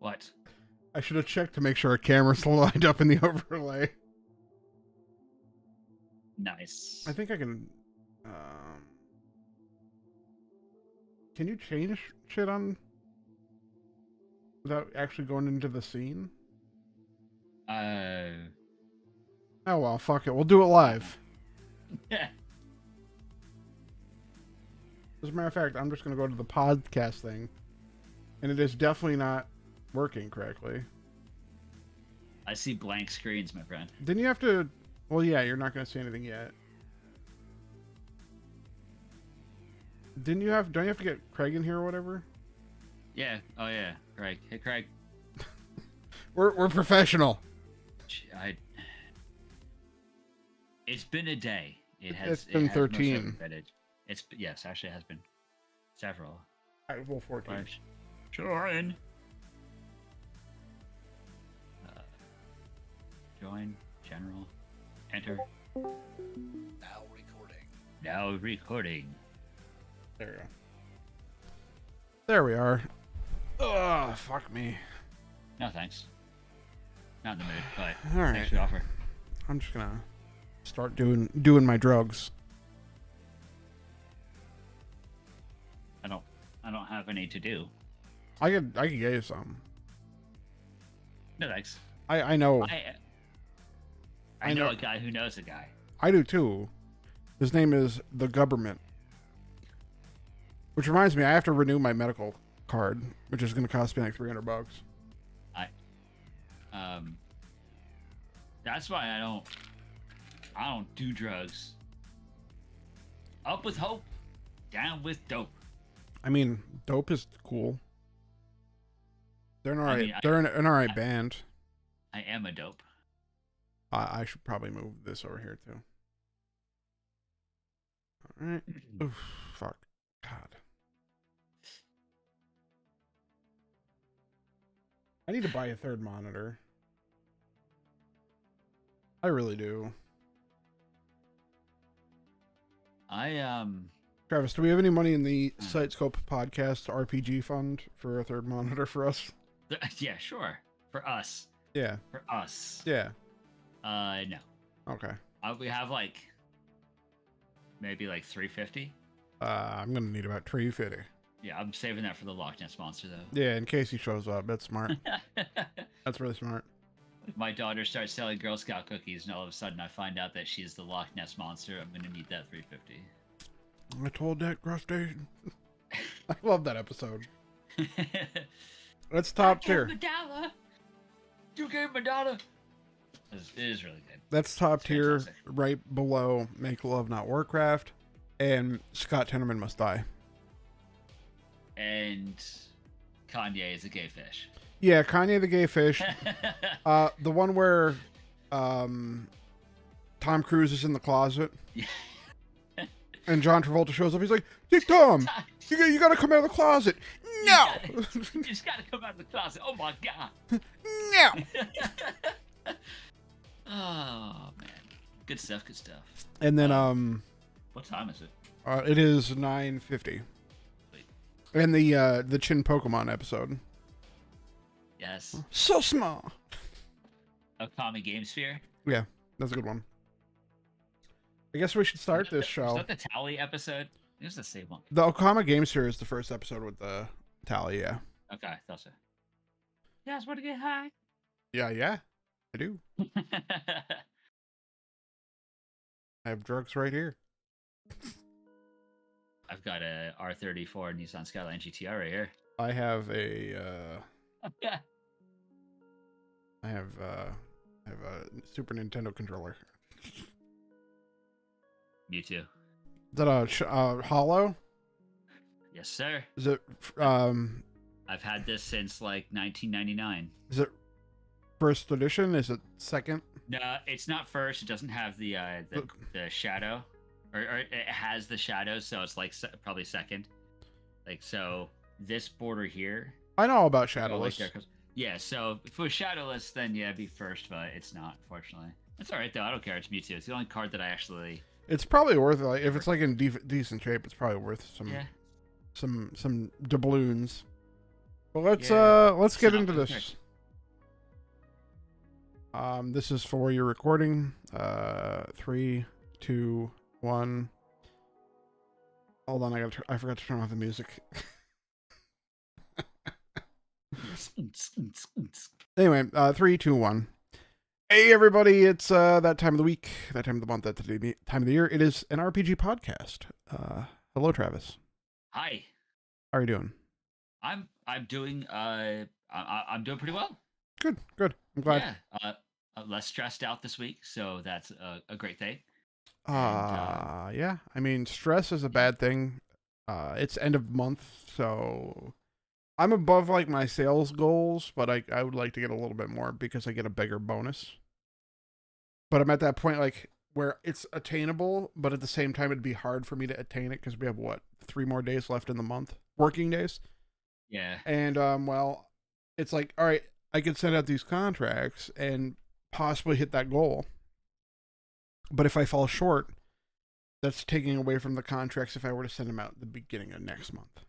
What? I should have checked to make sure a camera's lined up in the overlay. Nice. I think I can. Can you change shit on without actually going into the scene? Oh well, fuck it. We'll do it live. Yeah. As a matter of fact, I'm just going to go to the podcast thing, and it is definitely not working correctly. I see blank screens, my friend. Didn't you have to? Well, yeah, you're not going to see anything yet. Don't you have to get Craig in here or whatever? Yeah. Oh yeah, Craig. Hey, Craig. We're professional. It's been a day. It's been 13. Yes, actually, it has been several. All right, well, 14. Join. Join. General. Enter. Now recording. Now recording. There we go. There we are. Oh, fuck me. No thanks. Not in the mood, but all right. thanks for the offer. I'm just gonna start doing my drugs. I don't have any to do. I could get you some. No thanks. I know. I know a guy who knows a guy. I do too. His name is the government. Which reminds me, I have to renew my medical card, which is going to cost me like $300. That's why I don't do drugs. Up with hope, down with dope. I mean, dope is cool. They're an alright. I mean, they're an alright band. I am a dope. I should probably move this over here too. All right. Oof, fuck. God. I need to buy a third monitor. I really do. Travis, do we have any money in the Sitescope podcast RPG fund for a third monitor for us? Yeah, sure. For us. Yeah. For us. Yeah. No. Okay. We have maybe like 350. I'm gonna need about 350. Yeah, I'm saving that for the Loch Ness Monster though. Yeah, in case he shows up. That's smart. That's really smart. If my daughter starts selling Girl Scout cookies and all of a sudden I find out that she's the Loch Ness Monster, I'm gonna need that 350. I told that crustacean. I love that episode. That's top tier. You gave Madonna. It is really good. That's top tier, fantastic. right below Make Love Not Warcraft, and Scott Tenorman Must Die. And Kanye is a gay fish. Yeah, Kanye the Gay Fish. The one where Tom Cruise is in the closet. Yeah. And John Travolta shows up. He's like, "Hey, Tom, you gotta come out of the closet." No! You just gotta come out of the closet. Oh my god. No! Oh man. Good stuff, good stuff. And then, What time is it? it is 9:50. And the Chin Pokemon episode. Yes. So small. Okami Game Sphere. Yeah, that's a good one. I guess we should start this Is show. that the Tally episode? It was the same one. The Okama Game Sphere is the first episode with the tally, yeah. Okay, I thought so. You guys want to get high? Yeah, I do. I have drugs right here. I've got a R34 Nissan Skyline GTR right here. I have a I have a Super Nintendo controller. You too. Is that a hollow? Yes, sir. Is it I've had this since like 1999. is it first edition? Is it second? No, it's not first. It doesn't have the shadow, or it has the shadow, so it's like probably second. Like so, this border here. I know about Like Shadowless. there, yeah, so if it was Shadowless, then yeah, it'd be first, but it's not, fortunately. It's alright though, I don't care, it's Mewtwo. It's the only card that I actually... It's probably worth it. Like, if it's like in decent shape, it's probably worth some Yeah. some doubloons. Well, let's get into this. This is for your recording. 3, 2, 1. Hold on, I forgot to turn off the music. Anyway, 3, 2, 1. Hey everybody, it's that time of the week, that time of the month, that time of the year. It is an RPG podcast. Hello, Travis. Hi. How are you doing? I'm doing I'm doing pretty well. Good. I'm glad. Yeah. Less stressed out this week, so that's a great thing. Yeah. I mean, stress is a bad thing. It's end of month, so I'm above like my sales goals, but I would like to get a little bit more because I get a bigger bonus. But I'm at that point like where it's attainable, but at the same time it'd be hard for me to attain it because we have 3 more days left in the month, working days. Yeah. And well, it's like, all right, I could send out these contracts and possibly hit that goal. But if I fall short, that's taking away from the contracts if I were to send them out at the beginning of next month.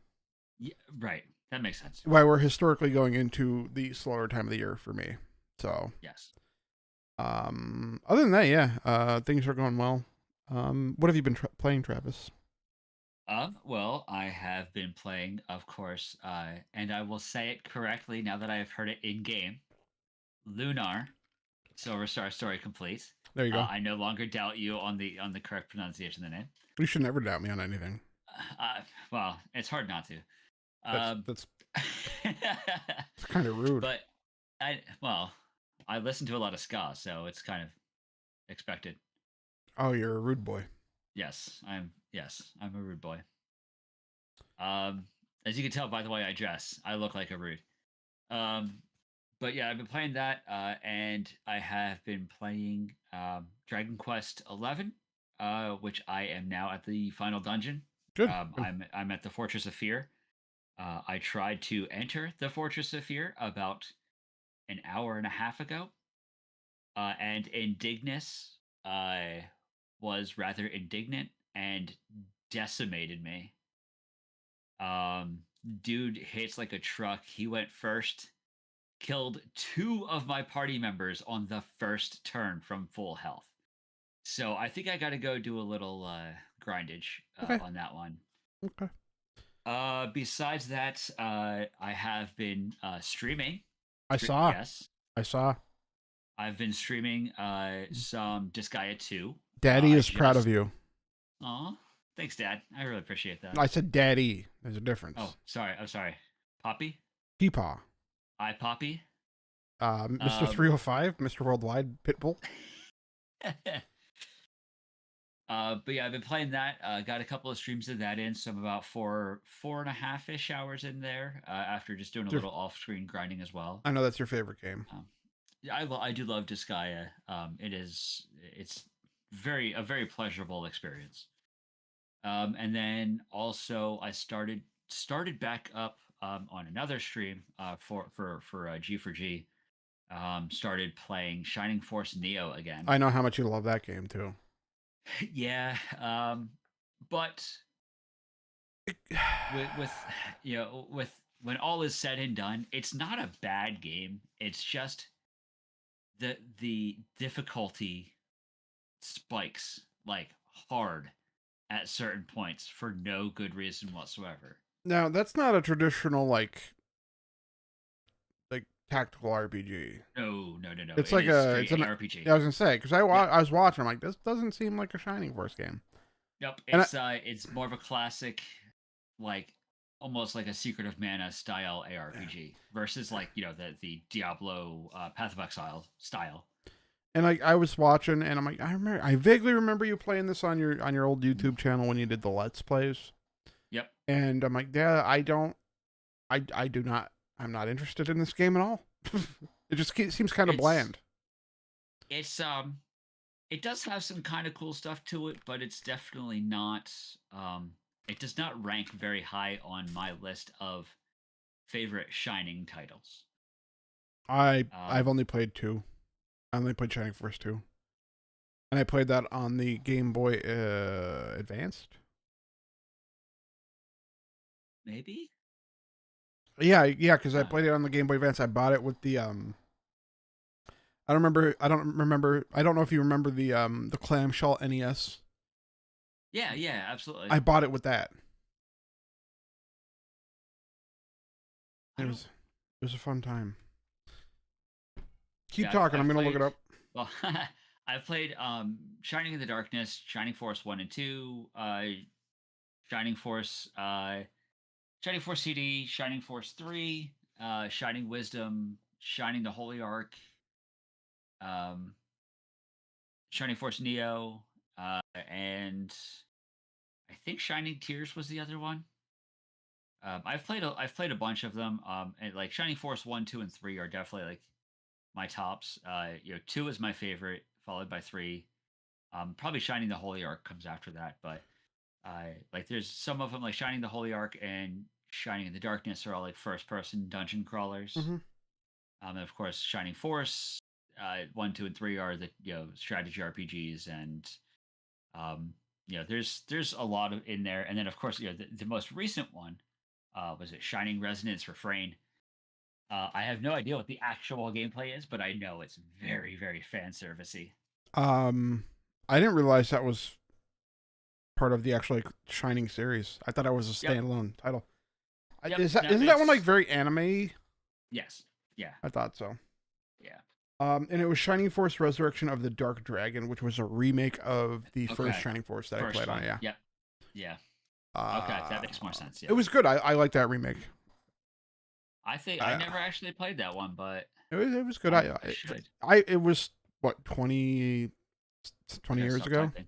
Yeah, right. That makes sense. Why we're historically going into the slower time of the year for me. So yes. Other than that, yeah, things are going well. What have you been playing, Travis? Well, I have been playing, of course, and I will say it correctly now that I have heard it in game. Lunar, Silver Star Story Complete. There you go. I no longer doubt you on the correct pronunciation of the name. You should never doubt me on anything. Well, it's hard not to. That's it's kind of rude. But I listen to a lot of ska, so it's kind of expected. Oh, you're a rude boy. Yes, I'm a rude boy. As you can tell by the way I dress, I look like a rude. But yeah, I've been playing that, and I have been playing Dragon Quest XI, which I am now at the final dungeon. Good. I'm at the Fortress of Fear. I tried to enter the Fortress of Fear about an hour and a half ago, and Indignus was rather indignant and decimated me. Dude hits like a truck. He went first, killed 2 of my party members on the first turn from full health. So I think I got to go do a little grindage on that one. Okay. Besides that, I have been streaming. I saw. I've been streaming some Disgaea 2. Daddy is proud of you. Aw, thanks, Dad. I really appreciate that. I said daddy. There's a difference. Oh, sorry. I'm sorry. Poppy? Peepaw. Poppy? Mr. 305, Mr. Worldwide, Pitbull. But yeah, I've been playing that. Got a couple of streams of that in, so I'm about 4.5-ish hours in there. After just doing a little off-screen grinding as well. I know that's your favorite game. I do love Disgaea. It's a very pleasurable experience. And then also I started back up on another stream for G4G. Started playing Shining Force Neo again. I know how much you love that game too. Yeah, but with when all is said and done, it's not a bad game. It's just the difficulty spikes like hard at certain points for no good reason whatsoever. Now, that's not a traditional like tactical RPG. No. It's like it's an RPG. Yeah, I was gonna say because I was watching. I'm like, this doesn't seem like a Shining Force game. Nope. It's more of a classic, like almost like a Secret of Mana style ARPG versus like the Diablo Path of Exile style. And like I was watching, and I'm like, I vaguely remember you playing this on your old YouTube channel when you did the Let's Plays. Yep. And I'm like, yeah, I'm not interested in this game at all. It just seems kind of bland. It's it does have some kind of cool stuff to it, but it's definitely not it does not rank very high on my list of favorite Shining titles. I've only played 2. I only played Shining Force 2. And I played that on the Game Boy Advanced. Maybe? Yeah, because I played it on the Game Boy Advance. I bought it with the I don't remember. I don't remember. I don't know if you remember the clamshell NES. Yeah, yeah, absolutely. I bought it with that. I It don't. was a fun time. Keep Yeah, talking. I'm I've gonna look played. it up. Well, I've played Shining in the Darkness, Shining Force 1 and 2, Shining Force, Shining Force CD, Shining Force 3, Shining Wisdom, Shining the Holy Ark, um, Shining Force Neo, and I think Shining Tears was the other one. I've played a bunch of them. And like Shining Force 1, 2, and 3 are definitely like my tops. 2 is my favorite, followed by 3. Probably Shining the Holy Ark comes after that, but like there's some of them like Shining the Holy Ark and Shining in the Darkness are all like first person dungeon crawlers. Mm-hmm. And of course, Shining Force, 1, 2, and 3 are the strategy RPGs, and um, there's a lot of in there. And then of course, the most recent one was it Shining Resonance Refrain. I have no idea what the actual gameplay is, but I know it's very, very fan servicey. I didn't realize that was part of the actual like Shining series. I thought it was a Yep. standalone title. Yep. Isn't that one like very anime? Yes. Yeah. I thought so. Yeah. And it was Shining Force Resurrection of the Dark Dragon, which was a remake of the first Okay. Shining Force that I First played one. on. Yeah. Yep. Yeah. Okay, that makes more sense. Yeah. It was good. I like that remake. I think I never actually played that one, but It was good. I should. It was what 20 years ago. Typing.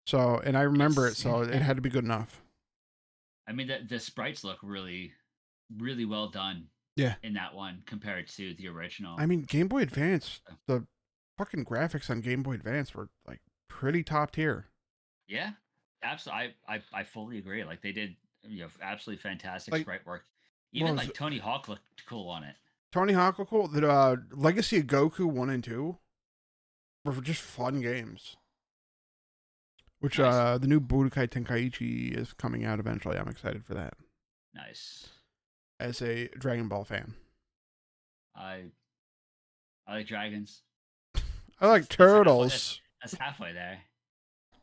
So, and I remember it, It's- so it had to be good enough. I mean, the sprites look really, really well done. Yeah. In that one compared to the original. I mean, Game Boy Advance, the fucking graphics on Game Boy Advance were like pretty top tier. Yeah, absolutely. I fully agree. Like they did, absolutely fantastic Like, sprite work. Even like Tony Hawk looked cool on it. Tony Hawk was cool. The Legacy of Goku 1 and 2 were just fun games. Which Nice. the new Budokai Tenkaichi is coming out eventually. I'm excited for that. Nice. As a Dragon Ball fan. I like dragons. I like turtles. That's halfway there.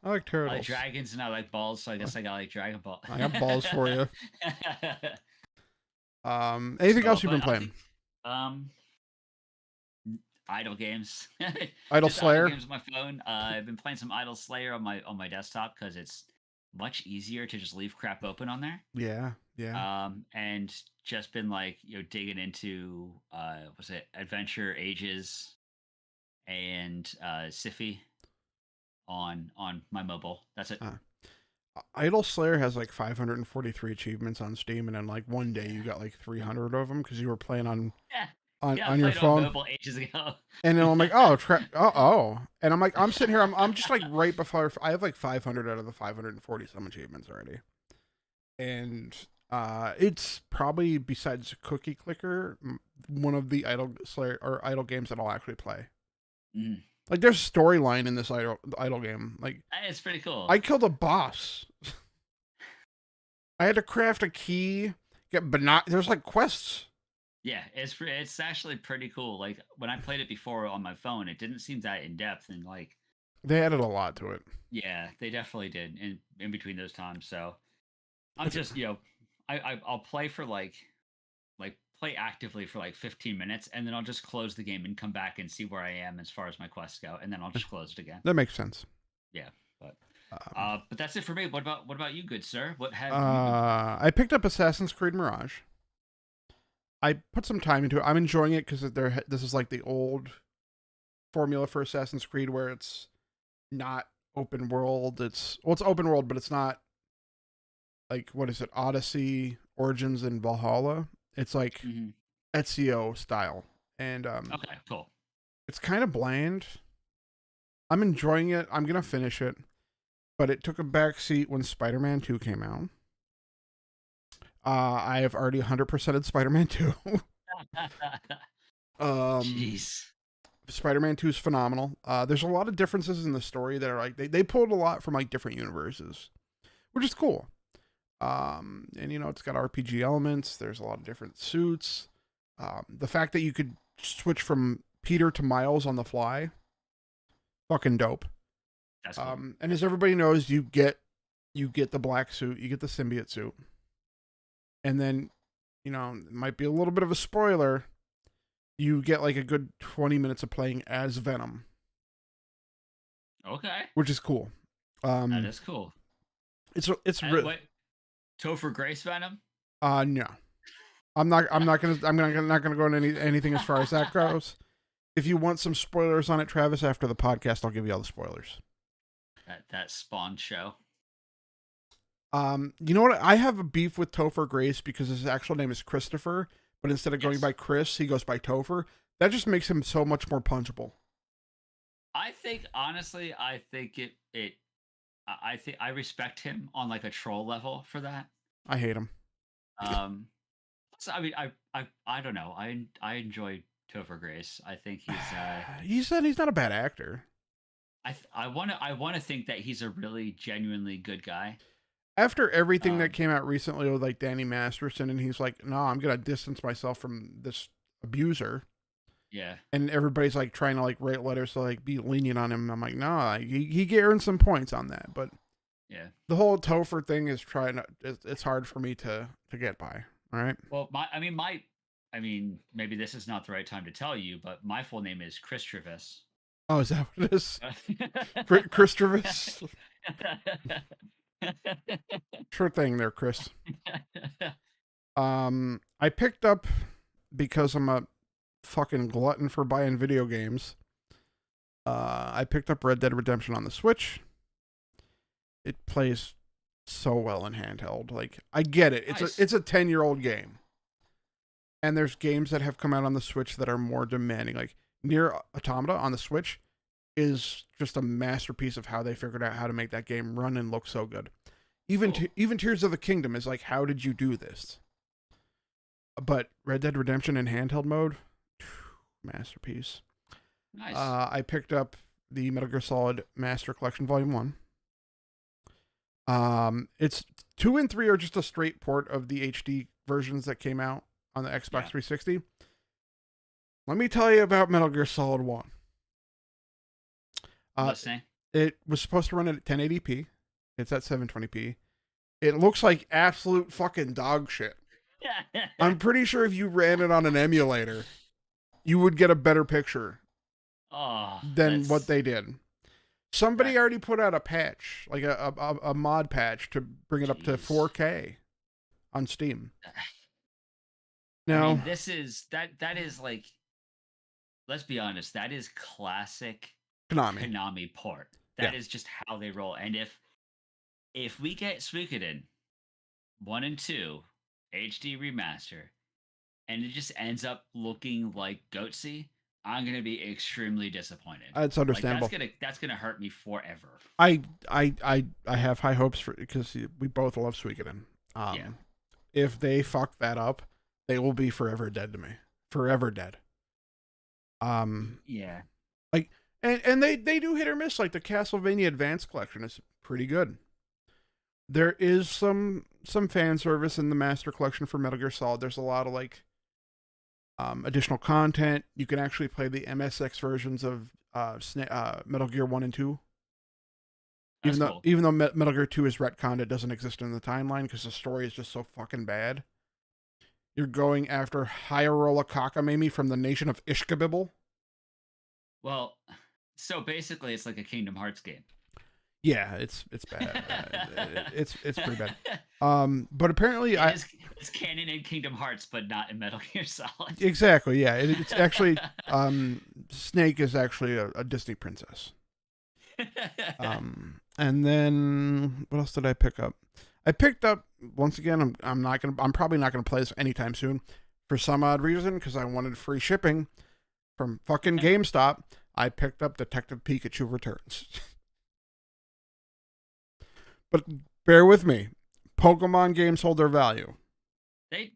I like turtles. I like dragons and I like balls, so I guess I got like Dragon Ball. I got balls for you. Anything else you've been playing? Idle games. Idle Slayer. Idle games on my phone. I've been playing some Idle Slayer on my desktop because it's much easier to just leave crap open on there. Yeah. And just been like digging into was it Adventure Ages and Siffy on my mobile. That's it. Idle Slayer has like 543 achievements on Steam, and in like one day you got like 300 of them because you were playing on your phone. On mobile ages ago. And then I'm like, and I'm like, I'm sitting here, I'm just like right before I have like 500 out of the 540 some achievements already, and it's probably besides Cookie Clicker one of the Idle Slayer or Idle games that I'll actually play. Mm. Like there's storyline in this idle game. Like it's pretty cool. I killed a boss. I had to craft a key. There's like quests. Yeah, it's actually pretty cool. Like when I played it before on my phone, it didn't seem that in depth, and like they added a lot to it. Yeah, they definitely did in between those times. So I'm just I'll play for like play actively for like 15 minutes, and then I'll just close the game and come back and see where I am as far as my quests go, and then I'll just close it again. That makes sense. Yeah, but that's it for me. What about you, good sir? What have I picked up Assassin's Creed Mirage. I put some time into it. I'm enjoying it because this is like the old formula for Assassin's Creed where it's not open world. It's open world, but it's not like, what is it? Odyssey, Origins, and Valhalla. It's like Ezio style. And okay, cool. It's kind of bland. I'm enjoying it. I'm going to finish it. But it took a back seat when Spider-Man 2 came out. I have already 100%ed Spider-Man 2. Jeez. Spider-Man 2 is phenomenal. There's a lot of differences in the story that are like they pulled a lot from like different universes, which is cool. And it's got RPG elements. There's a lot of different suits. The fact that you could switch from Peter to Miles on the fly, fucking dope. That's cool. And as everybody knows, you get the black suit, you get the symbiote suit, and then, it might be a little bit of a spoiler. You get like a good 20 minutes of playing as Venom. Okay. Which is cool. That is cool. It's really. Wait, Topher Grace Venom? No. I'm not gonna go into anything as far as that goes. If you want some spoilers on it, Travis, after the podcast, I'll give you all the spoilers. That Spawn show. You know what? I have a beef with Topher Grace because his actual name is Christopher, but instead of going by Chris, he goes by Topher. That just makes him so much more punchable. I think honestly, I think I respect him on like a troll level for that. I hate him. So I mean, I don't know. I enjoy Topher Grace. I think he's. He said he's not a bad actor. I want to think that he's a really genuinely good guy. After everything that came out recently with like Danny Masterson, and he's like, "No, I'm gonna distance myself from this abuser." Yeah. And everybody's like trying to like write letters to like be lenient on him. I'm like, no, he earned some points on that, but yeah, the whole Topher thing is it's hard for me to get by. All right. Well, maybe this is not the right time to tell you, but my full name is Chris Travis. Oh, is that what it is? Chris Travis. Sure thing there, Chris. I picked up, because I'm a fucking glutton for buying video games, I picked up Red Dead Redemption on the Switch. It plays so well in handheld. Like, I get it. It's a 10-year-old game. And there's games that have come out on the Switch that are more demanding. Like Nier Automata on the Switch is just a masterpiece of how they figured out how to make that game run and look so good. Even Tears of the Kingdom is like, how did you do this? But Red Dead Redemption in handheld mode, masterpiece. Nice. I picked up the Metal Gear Solid Master Collection Volume 1. It's 2 and 3 are just a straight port of the HD versions that came out on the Xbox 360. Let me tell you about Metal Gear Solid 1. Listening. It was supposed to run at 1080p. It's at 720p. It looks like absolute fucking dog shit. I'm pretty sure if you ran it on an emulator, you would get a better picture than what they did. Somebody already put out a patch, like a mod patch, to bring it up to 4K on Steam. Now, I mean, that is like, let's be honest, that is classic Konami port. That is just how they roll. And if we get Suikoden 1 and 2 HD remaster, and it just ends up looking like Goatsy, I'm gonna be extremely disappointed. It's understandable. Like, that's gonna hurt me forever. I have high hopes for, because we both love Suikoden. If they fuck that up, they will be forever dead to me. Forever dead. Yeah. Like, and they do hit or miss. Like the Castlevania Advance Collection is pretty good. There is some fan service in the Master Collection for Metal Gear Solid. There's a lot of like additional content. You can actually play the MSX versions of Metal Gear 1 and 2. Even though Metal Gear 2 is retconned, it doesn't exist in the timeline because the story is just so fucking bad. You're going after Hyrule Kakamami from the nation of Ishkabibble. Well, so basically it's like a Kingdom Hearts game. Yeah, it's bad. It's pretty bad. But apparently it's canon in Kingdom Hearts, but not in Metal Gear Solid. Exactly. Yeah, it's actually Snake is actually a Disney princess. And then what else did I pick up? I picked up, once again, I'm probably not gonna play this anytime soon for some odd reason, because I wanted free shipping from fucking GameStop. I picked up Detective Pikachu Returns. But bear with me. Pokemon games hold their value.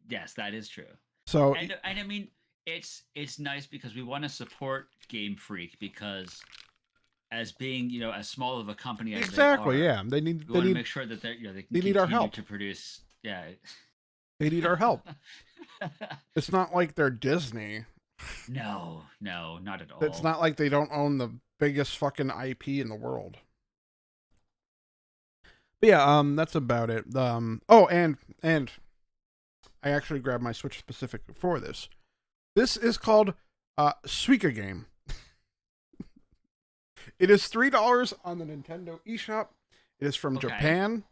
Yes, that is true. So, and I mean, it's nice because we want to support Game Freak, because as being as small of a company as they Exactly. are, Yeah. They we want to make sure that they can need our continue help. to produce. Yeah. They need our help. It's not like they're Disney. No, not at It's all. not like they don't own the biggest fucking IP in the world. But yeah, that's about it. Oh, and I actually grabbed my Switch specific for this. This is called Suika Game. It is $3 on the Nintendo eShop. It is from Japan.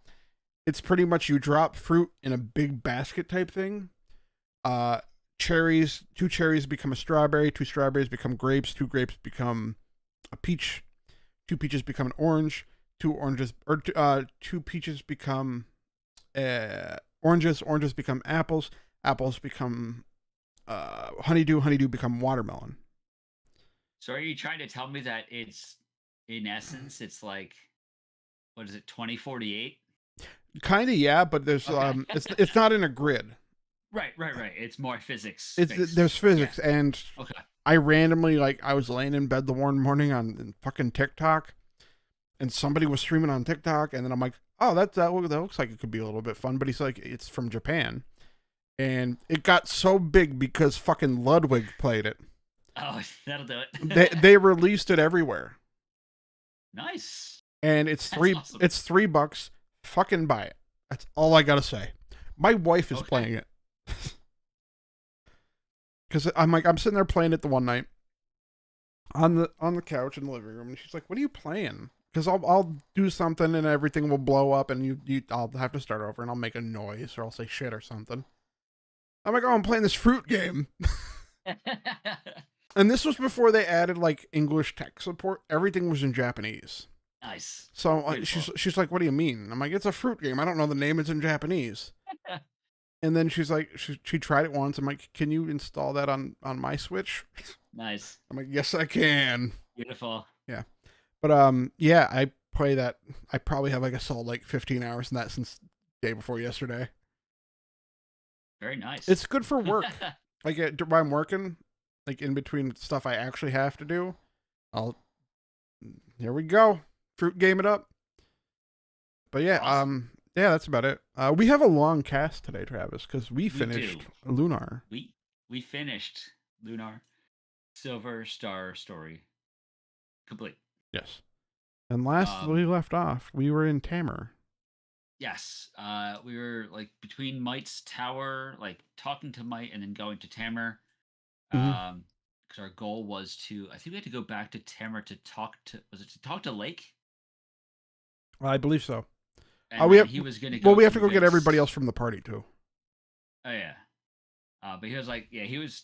It's pretty much you drop fruit in a big basket type thing. Cherries, 2 cherries become a strawberry, 2 strawberries become grapes, 2 grapes become a peach, 2 peaches become an orange, 2 oranges or 2 peaches become oranges, oranges become apples, apples become honeydew, honeydew become watermelon. So are you trying to tell me that it's in essence it's like what is it 2048? Kind of, yeah, but there's Okay. it's not in a grid. Right. It's more physics. There's physics, Yeah. and Okay. I randomly I was laying in bed the one morning on fucking TikTok, and somebody was streaming on TikTok, and then I'm like, oh, that looks like it could be a little bit fun. But he's like, it's from Japan, and it got so big because fucking Ludwig played it. Oh, that'll do it. They released it everywhere. Nice. And it's Awesome. it's $3. Fucking buy it. That's all I gotta say. My wife is playing it. Because I'm sitting there playing it the one night on the couch in the living room, and she's like, "What are you playing?" Because I'll do something and everything will blow up, and I'll have to start over, and I'll make a noise or I'll say shit or something. I'm like, "Oh, I'm playing this fruit game." And this was before they added English tech support. Everything was in Japanese. Nice. So she's like, "What do you mean?" I'm like, "It's a fruit game. I don't know the name. It's in Japanese." And then she's like, she tried it once. I'm like, "Can you install that on my Switch?" Nice. I'm like, "Yes, I can." Beautiful. Yeah, but yeah, I play that. I probably have a solid 15 hours in that since day before yesterday. Very nice. It's good for work. While I'm working, in between stuff I actually have to do, here we go, fruit game it up. But yeah, awesome. Yeah, that's about it. We have a long cast today, Travis, because we finished Lunar. We finished Lunar Silver Star Story complete. Yes. And last we left off, we were in Tamer. Yes. We were between Mite's tower, talking to Mite and then going to Tamer. Because our goal was I think we had to go back to Tamer to talk to Lake? I believe so. And he was going to go. Well, we have to go get everybody else from the party too. Oh yeah. But he was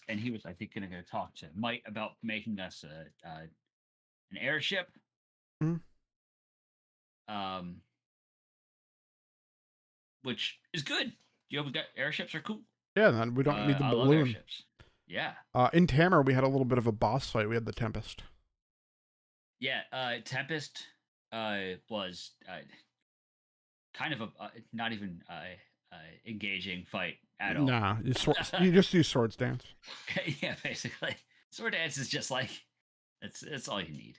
he was, I think, going to go talk to Mite about making us an airship. Which is good. We got airships are cool. Yeah, then we don't need the balloon. I love airships. Yeah. In Tamer, we had a little bit of a boss fight. We had the Tempest. Yeah, Tempest was kind of a not even engaging fight at all. Nah, you just use sword stance. Yeah, basically, sword dance is just it's all you need.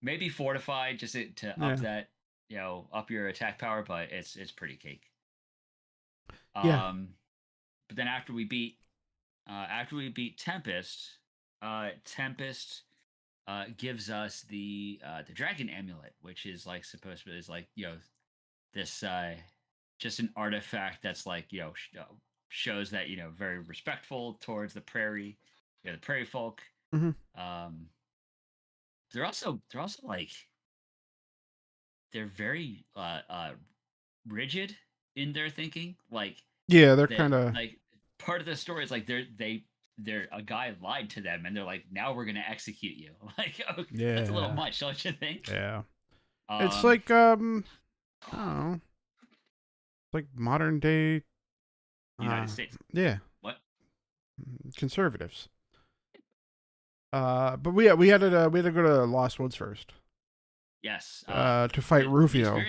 Maybe fortified just to up that up your attack power, but it's pretty cake. Yeah. But then after we beat Tempest, Tempest gives us the dragon amulet, which is supposed to be this just an artifact that's shows that very respectful towards the prairie, the prairie folk. Mm-hmm. They're also they're very rigid in their thinking. They're kind of part of the story is they're a guy lied to them and they're like, now we're gonna execute you. That's a little much, don't you think? Yeah. It's I don't know. It's modern day United States. Yeah. What? Conservatives. But we had to go to Lost Woods first. Yes. To fight Rufio.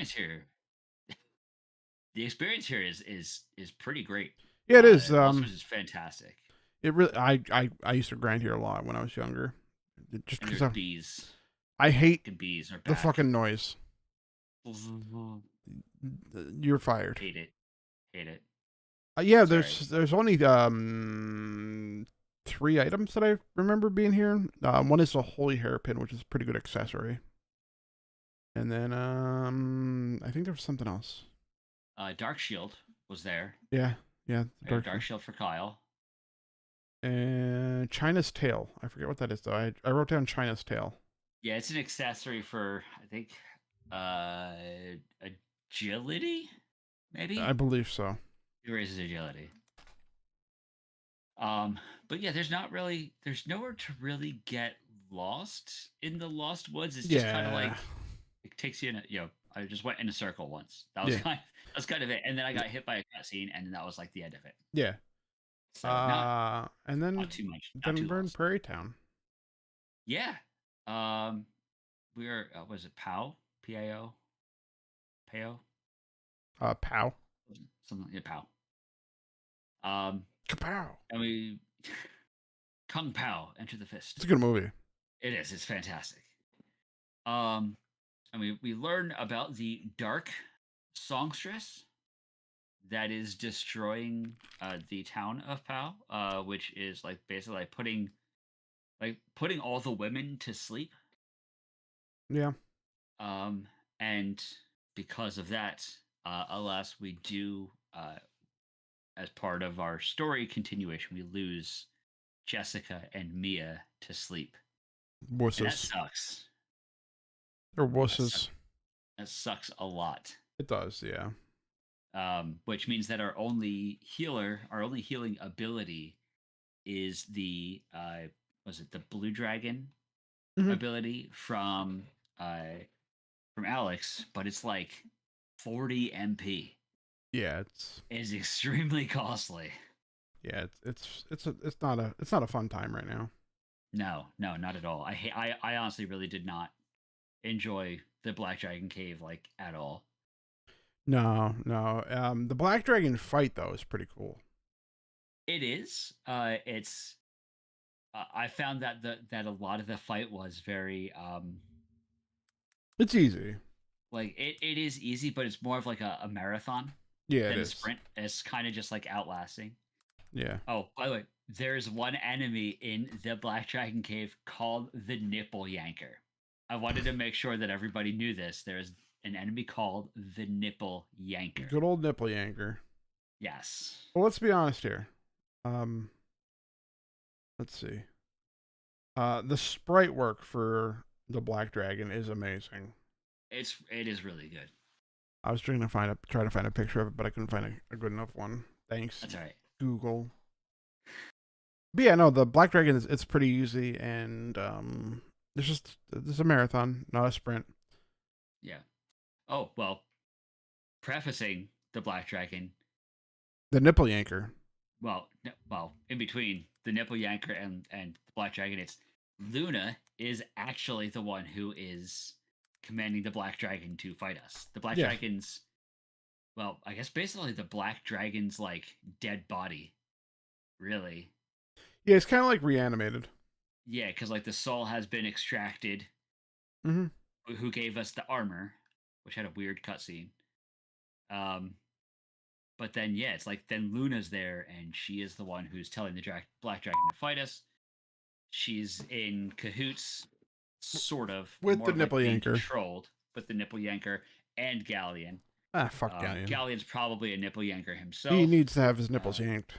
The experience here is pretty great. Yeah, it is. Lost Woods is fantastic. It really. I used to grind here a lot when I was younger. Just because there's bees. I hate fucking bees are the back. fucking noise. You're fired. Hate it. Hate it. Yeah, Sorry. there's only 3 items that I remember being here. One is a holy hairpin, which is a pretty good accessory. And then I think there was something else. Dark Shield was there. Yeah, the Dark Shield for Kyle. And China's tail. I forget what that is though. I wrote down China's tail. Yeah, it's an accessory for I think agility, maybe. I believe so. It raises agility. But yeah, there's nowhere to really get lost in the Lost Woods. It's just kind of like it takes you in I just went in a circle once. That was kind of it. And then I got hit by a cutscene, and that was like the end of it. Yeah. So and then not too much. we're in Prairie Town. Yeah. We were was it PAO? PAO? PAO? Pow. Something yeah, PAO. Kapow. And we Kung Pao, Enter the Fist. It's a good movie. It is. It's fantastic. And we learn about the dark songstress that is destroying the town of Pao, which is like basically putting all the women to sleep. Yeah. And because of that, alas, we do as part of our story continuation, we lose Jessica and Mia to sleep. And that Wusses. sucks. They're wusses. That sucks a lot. It does, yeah. Which means that our only healing ability is the was it the Blue Dragon ability from Alex, but it's like 40 MP. Yeah, it's extremely costly. Yeah, it's not a fun time right now. No, not at all. I honestly really did not enjoy the Black Dragon Cave like at all. No. The Black Dragon fight though is pretty cool. It is. It's. I found that that a lot of the fight was very. It's easy. Like it is easy, but it's more of like a marathon. Yeah, than it a is. sprint. It's kind of just like outlasting. Yeah. Oh, by the way, there's one enemy in the Black Dragon Cave called the Nipple Yanker. I wanted to make sure that everybody knew this. There's an enemy called the Nipple Yanker. Good old Nipple Yanker. Yes. Well, let's be honest here. Let's see. The sprite work for the Black Dragon is amazing. It is really good. I was trying to find a picture of it, but I couldn't find a good enough one. Thanks. That's all right. Google. But yeah, no, the Black Dragon it's pretty easy, and there's a marathon, not a sprint. Yeah. Oh well. Prefacing the Black Dragon. The Nipple Yanker. Well, in between the Nipple Yanker and the Black Dragon, it's Luna is actually the one who is commanding the Black Dragon to fight us. The Black Dragon's, well, I guess basically the Black Dragon's like dead body, really. Yeah, it's kind of like reanimated. Yeah, because like the soul has been extracted. Mm-hmm. Who gave us the armor, which had a weird cutscene. But then it's like then Luna's there, and she is the one who's telling the Black Dragon to fight us. She's in cahoots. Sort of with more the of Nipple like Yanker, controlled with the Nipple Yanker and Galleon. Fuck Galleon. Gallion's probably a Nipple Yanker himself. He needs to have his nipples yanked.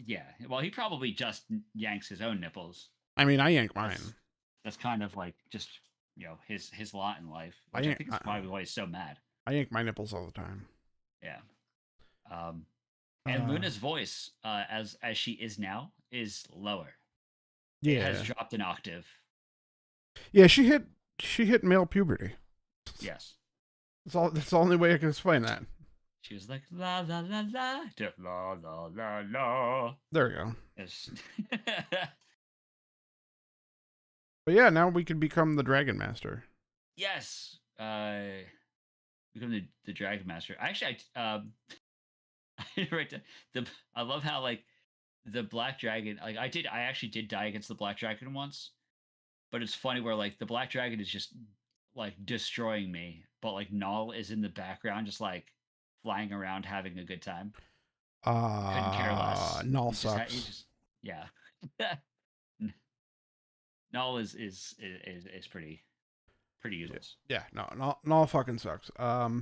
Yeah, well, he probably just yanks his own nipples. I mean, I yank mine. That's kind of like just his lot in life. Which I think is probably why he's so mad. I yank my nipples all the time. Yeah. And Luna's voice, as she is now, is lower. Yeah, it has dropped an octave. Yeah, she hit male puberty. Yes. That's the only way I can explain that. She was like la la la la la la la la. There we go. Yes. But yeah, now we can become the Dragon Master. Yes. Become the Dragon Master. Actually, I love how like the Black Dragon. Like I actually did die against the Black Dragon once. but it's funny where like the black dragon is just like destroying me, but like Null is in the background, just like flying around having a good time. Couldn't care less. Null He sucks. just yeah. Null is pretty useless. Yeah, Null fucking sucks. But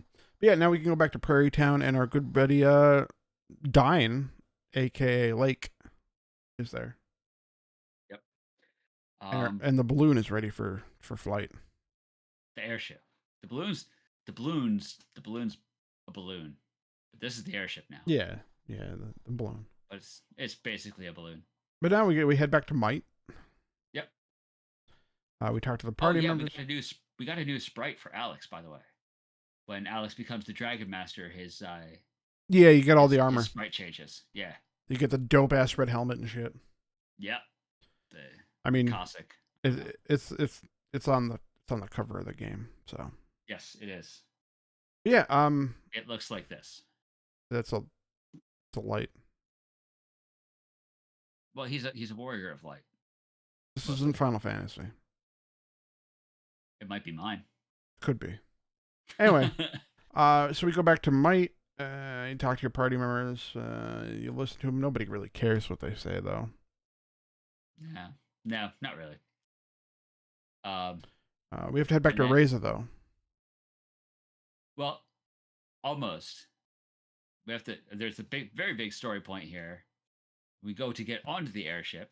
yeah, now we can go back to Prairie Town, and our good buddy Dine, aka Lake, is there. Yep. And the balloon is ready for flight. The airship. The balloon's a balloon. But this is the airship now. Yeah, the balloon. But it's basically a balloon. But now we head back to Might. Yep. We talked to the party members. We got a new sprite for Alex, by the way. When Alex becomes the Dragon Master, his yeah, you get all the armor. His sprite changes. Yeah. You get the dope ass red helmet and shit. Yep. I mean, classic. It's on the cover of the game, so. Yes, it is. Yeah. It looks like this. It's a light. Well, he's a warrior of light. This isn't Final Fantasy. It might be mine. Could be. Anyway, so we go back to Might. You talk to your party members. You listen to them. Nobody really cares what they say, though. No, not really. We have to head back to Reza, though. Well, almost. We have to. There's a very big story point here. We go to get onto the airship.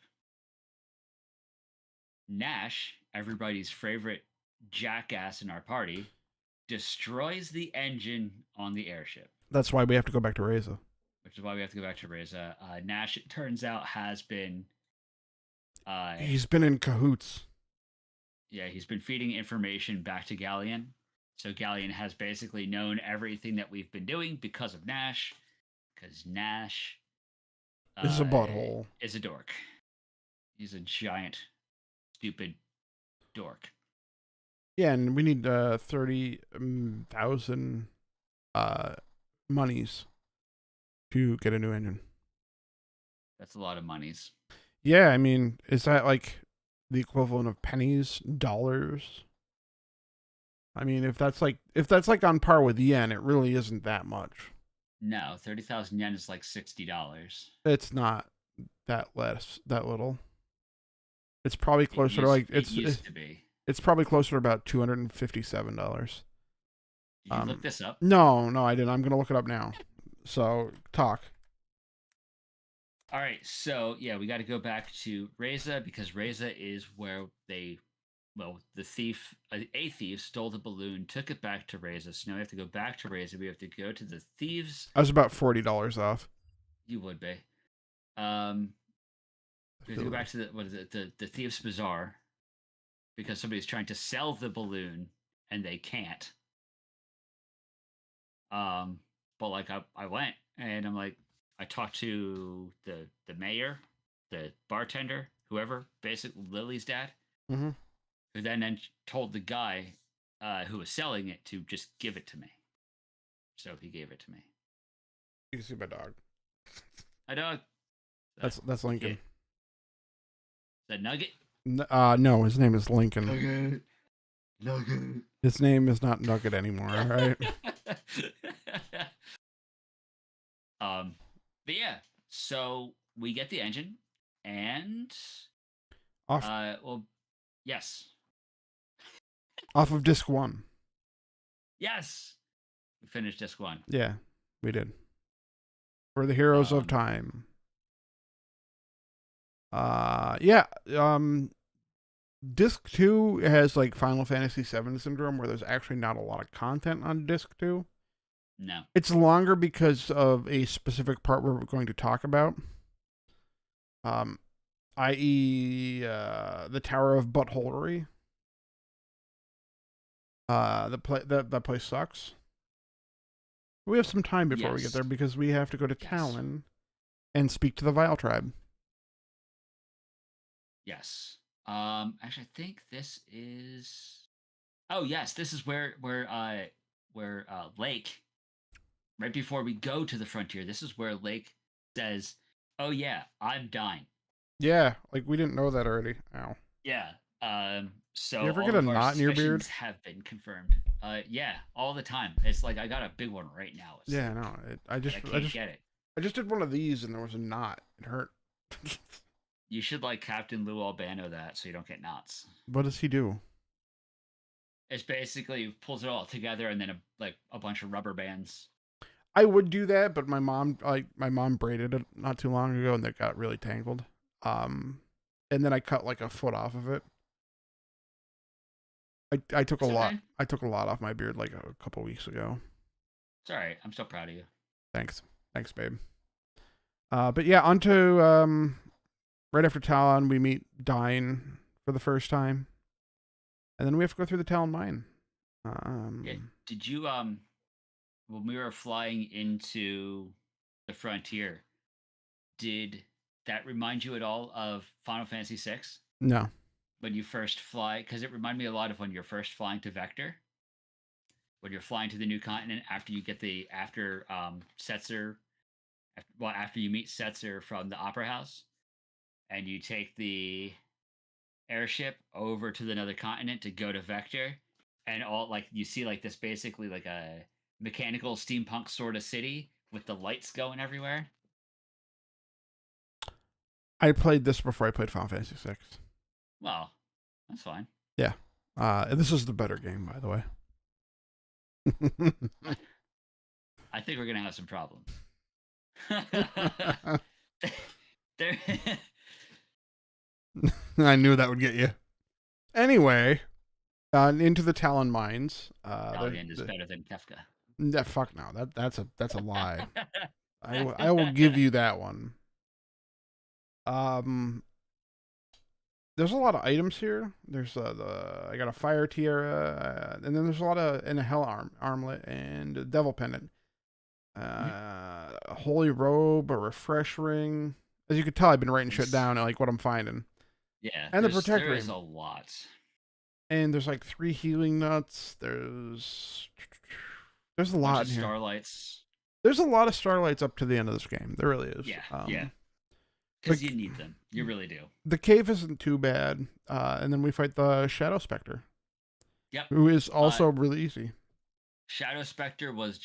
Nash, everybody's favorite jackass in our party, destroys the engine on the airship. That's why we have to go back to Reza. Which is why we have to go back to Reza. Nash, it turns out, has been... he's been in cahoots. Yeah, he's been feeding information back to Galleon. So Galleon has basically known everything that we've been doing because of Nash. Because Nash... is a butthole. Is a dork. He's a giant, stupid dork. Yeah, and we need 30,000 monies to get a new engine. That's a lot of monies. Yeah, I mean, is that like the equivalent of pennies, dollars? I mean, if that's like on par with yen, it really isn't that much. No, 30,000 yen is like $60. It's not that little. It's probably closer to like it used to be. It's probably closer to about $257. Did you look this up? No, I didn't. I'm gonna look it up now. So talk. All right, so yeah, we got to go back to Reza because Reza is where a thief stole the balloon, took it back to Reza. So now we have to go back to Reza. We have to go to the thieves. I was about $40 off. You would be. We have to go back to the thieves' bazaar because somebody's trying to sell the balloon and they can't. But like I went and I'm like, I talked to the mayor, the bartender, whoever, basically Lily's dad, who then told the guy who was selling it to just give it to me. So he gave it to me. You can see my dog. Hi, dog. That's Lincoln. Is that Nugget? No, his name is Lincoln. Nugget. His name is not Nugget anymore, all right? But yeah, so we get the engine and off. Yes. Off of disc 1. Yes. We finished disc 1. Yeah, we did. We're the heroes of time. Disc 2 has like Final Fantasy VII syndrome where there's actually not a lot of content on disc 2. No. It's longer because of a specific part we're going to talk about. I.e. The Tower of Buttholery. That place sucks. We have some time before we get there because we have to go to Talon and speak to the Vile Tribe. Yes. Actually, I think this is. Oh yes, this is where Lake. Right before we go to the frontier, this is where Lake says, "Oh yeah, I'm dying." Yeah, like we didn't know that already. Ow. Yeah, You So ever all get a of our knot in your beard? suspicions have been confirmed. Yeah, all the time. It's like I got a big one right now. It's Yeah, like, no. but I can't get it. I just did one of these and there was a knot. It hurt. You should like Captain Lou Albano that so you don't get knots. What does he do? It's basically pulls it all together and then like a bunch of rubber bands. I would do that, but my mom braided it not too long ago and it got really tangled. And then I cut like a foot off of it. I took It's a lot. okay. I took a lot off my beard like a couple weeks ago. It's all right. I'm so proud of you. Thanks, babe. But yeah, onto right after Talon, we meet Dine for the first time, and then we have to go through the Talon mine. Yeah. Did you when we were flying into the frontier, did that remind you at all of Final Fantasy VI No. when you first fly? Because it reminded me a lot of when you're first flying to Vector, when you're flying to the new continent after you get the Setzer, after you meet Setzer from the Opera House, and you take the airship over to another continent to go to Vector, and all like you see like this basically like a mechanical steampunk sort of city with the lights going everywhere. I played this before I played Final Fantasy VI. Well, that's fine. Yeah. This is the better game, by the way. I think we're gonna have some problems. there, I knew that would get you. Anyway, into the Talon mines. Valiant is better than Kefka. Fuck no. That's a lie. I will give you that one. There's a lot of items here. There's I got a fire tiara, and then there's a lot of a hell armlet and a devil pendant, a holy robe, a refresh ring. As you can tell, I've been writing shit down like what I'm finding. Yeah, and the protect there ring. is a lot. And there's like 3 healing nuts. There's a lot in here. Starlights. There's a lot of starlights up to the end of this game. There really is. Yeah, yeah. Because you need them. You really do. The cave isn't too bad. And then we fight the Shadow Spectre. Yep. Who is also really easy. Shadow Spectre was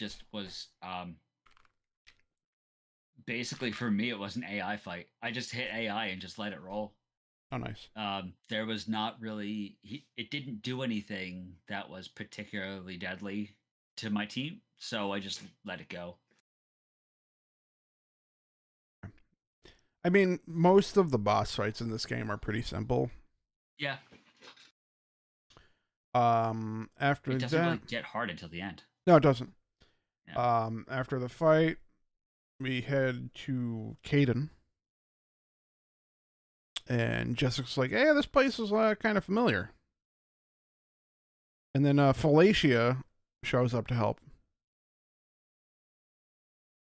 basically for me it was an AI fight. I just hit AI and just let it roll. Oh, nice. There was not really it didn't do anything that was particularly deadly to my team, so I just let it go. I mean, most of the boss fights in this game are pretty simple. Yeah. After it doesn't that, really get hard until the end. No, it doesn't. Yeah. After the fight, we head to Caden. And Jessica's like, hey, this place is kind of familiar. And then Falacia shows up to help.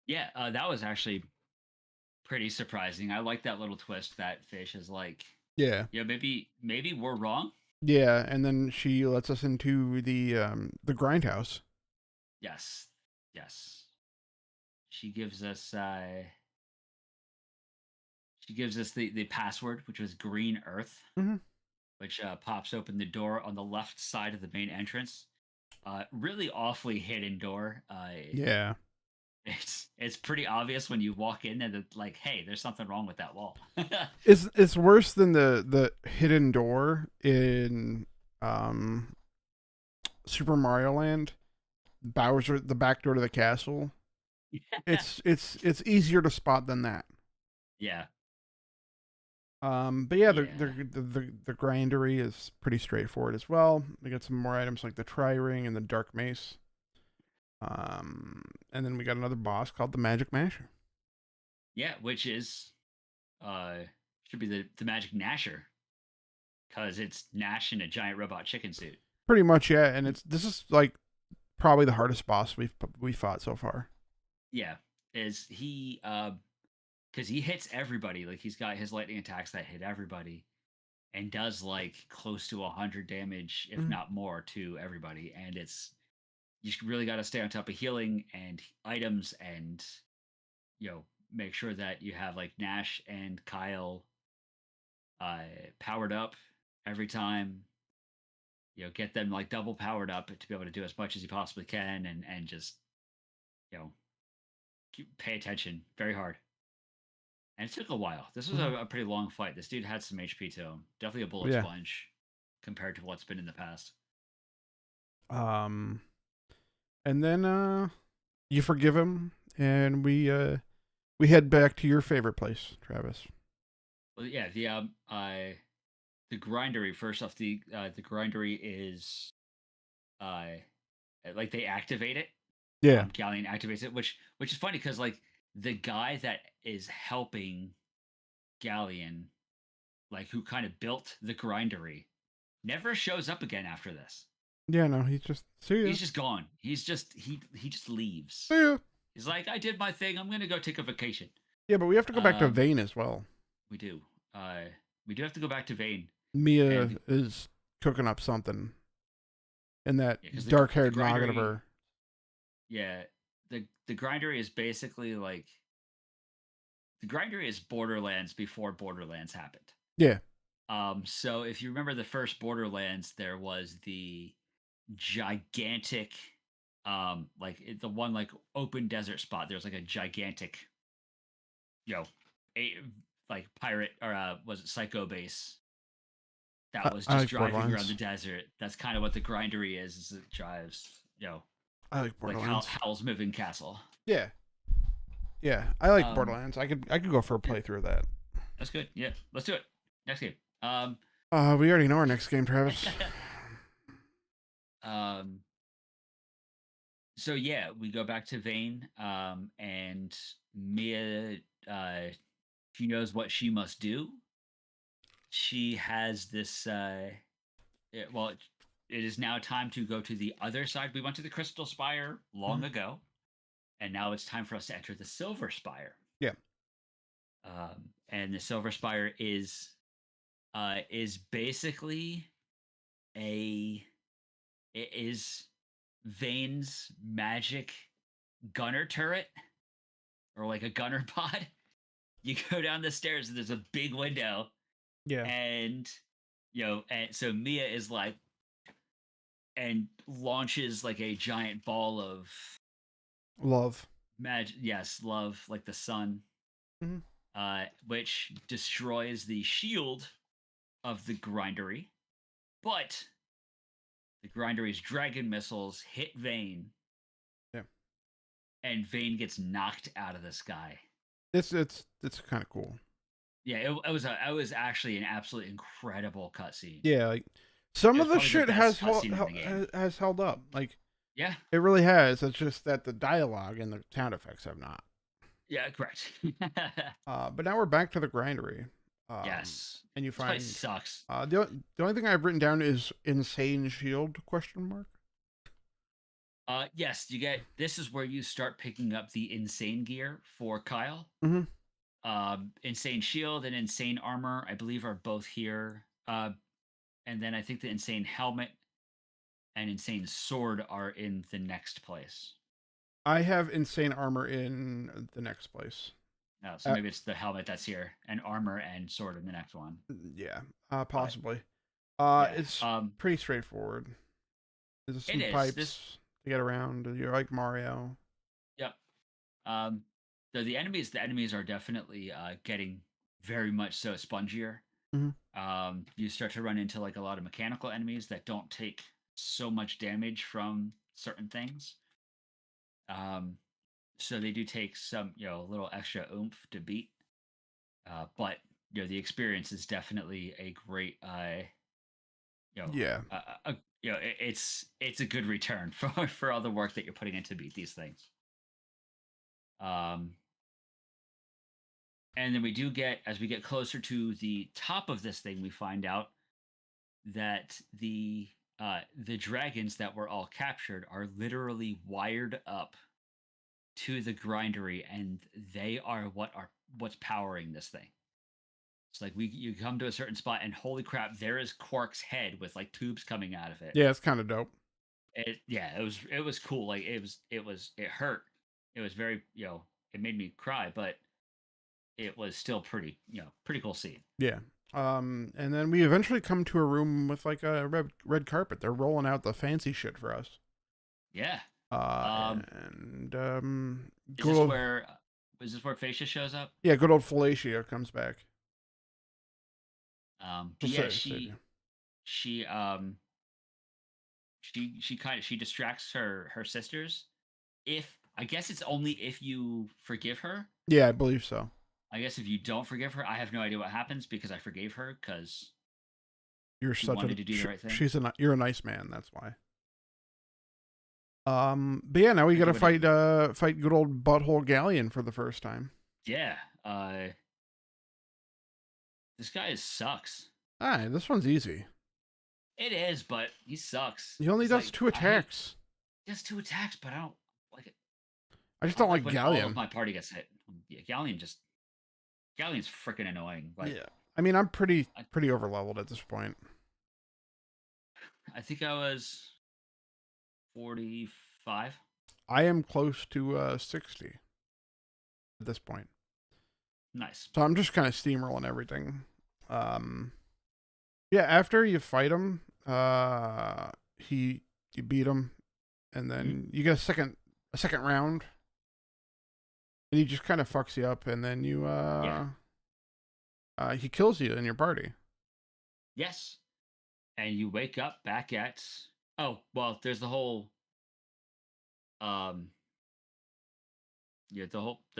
Yeah, that was actually pretty surprising. I like that little twist that Fish is like, yeah, maybe we're wrong. Yeah, and then she lets us into the grindhouse. Yes. She gives us the password, which was Green Earth, which pops open the door on the left side of the main entrance. Really awfully hidden door. Yeah. It's pretty obvious when you walk in and it's like, hey, there's something wrong with that wall. It's worse than the hidden door in Super Mario Land. Bowser, the back door to the castle. Yeah. It's easier to spot than that. Yeah. But yeah, the grindery is pretty straightforward as well. We got some more items like the tri-ring and the dark mace. And then we got another boss called the Magic Masher. Yeah, which is should be the Magic Gnasher, because it's Nash in a giant robot chicken suit. Pretty much, yeah. And this is like probably the hardest boss we fought so far. Yeah, is he because he hits everybody. Like he's got his lightning attacks that hit everybody, and does like close to 100 damage, if not more, to everybody. And you really got to stay on top of healing and items, and make sure that you have like Nash and Kyle powered up every time. Get them like double powered up to be able to do as much as you possibly can, and just you know pay attention very hard. And it took a while. This was Mhm. a pretty long fight. This dude had some HP to him. Definitely a bullet Yeah. sponge compared to what's been in the past. Um, and then you forgive him, and we head back to your favorite place, Travis. Well, yeah, the grindery. First off, the grindery is uh like they activate it. Yeah. Galleon activates it, which is funny because like the guy that is helping Galleon, like who kind of built the grindery, never shows up again after this. Yeah. No, he's just see ya. He's just gone. He just leaves. See ya. He's like, I did my thing. I'm gonna go take a vacation. Yeah, but we have to go back to Um, Vane as well. we do. We do have to go back to Vane. Mia And is cooking up something in that yeah, because dark-haired noggin of her. Yeah, the grindery is basically like the grindery is Borderlands before Borderlands happened. Yeah. So if you remember the first Borderlands, there was the gigantic, the one like open desert spot. There's like a gigantic, you know, a like pirate or was it psycho base that was I just like driving around Borderlands. the desert. That's kind of what the grindery is it drives, I like like Borderlands. Howl's Moving Castle. Yeah. Yeah, I like Um, Borderlands. I could go for a playthrough of that. That's good. Yeah, let's do it. Next game. We already know our next game, Travis. um, so yeah, we go back to Vane, and Mia, she knows what she must do. She has this. It is now time to go to the other side. We went to the Crystal Spire long ago, and now it's time for us to enter the Silver Spire. Yeah. And the Silver Spire is basically it is Vane's magic gunner turret, or like a gunner pod. You go down the stairs and there's a big window, Yeah. and and so Mia is like and launches like a giant ball of Love. magic. Yes, love, like the sun, Mhm. which destroys the shield of the grindery, but the grindery's dragon missiles hit Vane. Yeah. And Vane gets knocked out of the sky. It's kind of cool. Yeah, it was actually an absolutely incredible cutscene. Yeah, like some of the shit has has held up. Like yeah, it really has. It's just that the dialogue and the sound effects have not. yeah, correct. But now we're back to the grindery. Yes, and you this find place sucks. The only thing I've written down is insane shield ? Yes, this is where you start picking up the insane gear for Kyle. Mm-hmm. Insane shield and insane armor, I believe, are both here. And then I think the insane helmet and insane sword are in the next place. I have insane armor in the next place. No, so maybe it's the helmet that's here, and armor and sword in the next one. Yeah, possibly. Yeah, It's pretty straightforward. There's some pipes to get around. You're like Mario. Yep. So the enemies are definitely getting very much so spongier. Mm-hmm. You start to run into like a lot of mechanical enemies that don't take so much damage from certain things. So they do take some, a little extra oomph to beat. But the experience is definitely a great, yeah. it's a good return for all the work that you're putting in to beat these things. And then we do as we get closer to the top of this thing, we find out that the dragons that were all captured are literally wired up to the grindery, and they are what's powering this thing. It's like you come to a certain spot, and holy crap, there is Quark's head with like tubes coming out of it. Yeah, it's kind of dope. It was cool. Like it hurt. It was very it made me cry, but it was still pretty cool scene. Yeah. And then we eventually come to a room with like a red carpet. They're rolling out the fancy shit for us. Yeah. And Is good this old where Facia shows up? yeah, good old Felicia comes back. But She'll yeah, save you. she she distracts her sisters. If I guess it's only if you forgive her. Yeah, I believe so. I guess if you don't forgive her, I have no idea what happens because I forgave her because You're she such a wanted to do the right thing. you're a nice man. That's why. But yeah, now we gotta fight good old butthole Galleon for the first time. Yeah. This guy sucks. Ah, this one's easy. It is, but he sucks. He only It's does like, 2 attacks. He does 2 attacks, but I don't like it. I just don't like when all of Galleon. my party gets hit. Yeah, Galleon's freaking annoying. But Yeah, I mean, I'm pretty over leveled at this point. I think I was 45. I am close to 60 at this point. Nice. So I'm just kind of steamrolling everything. Yeah, after you fight him, you beat him, and then you get a second round, and he just kind of fucks you up, and then you he kills you in your party. Yes. And you wake up back at there's the whole the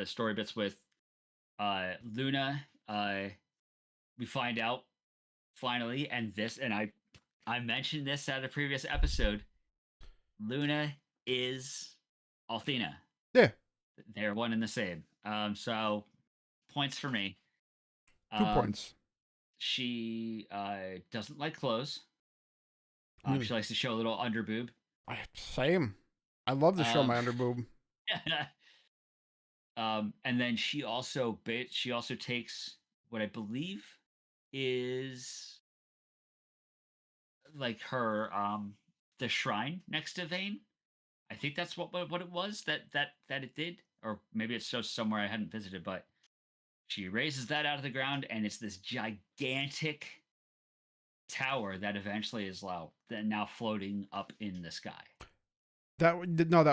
story bits with Luna. We find out finally, and I mentioned this at a previous episode. Luna is Althena. Yeah. They're one and the same. So points for me. 2 points. She doesn't like clothes. Mm. She likes to show a little underboob. Same. I love to show my underboob. And then she also takes what I believe is like her the shrine next to Vane. I think that's what it was that it did, or maybe it's just somewhere I hadn't visited. But she raises that out of the ground, and it's this gigantic tower that eventually is now floating up in the sky. That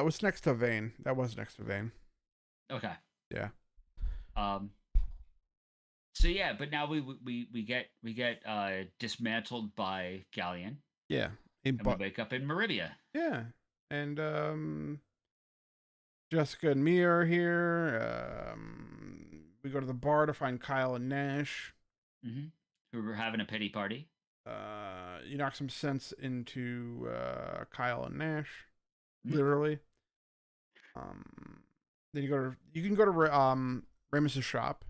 was next to Vane. That was next to Vane. Okay. Yeah. So yeah, but now we get dismantled by Galleon. Yeah. And we wake up in Meribia. Yeah. And Jessica and Mia are here. We go to the bar to find Kyle and Nash. Mm-hmm. Who were having a pity party. You knock some sense into Kyle and Nash, literally. Then you can go to Ramus's shop.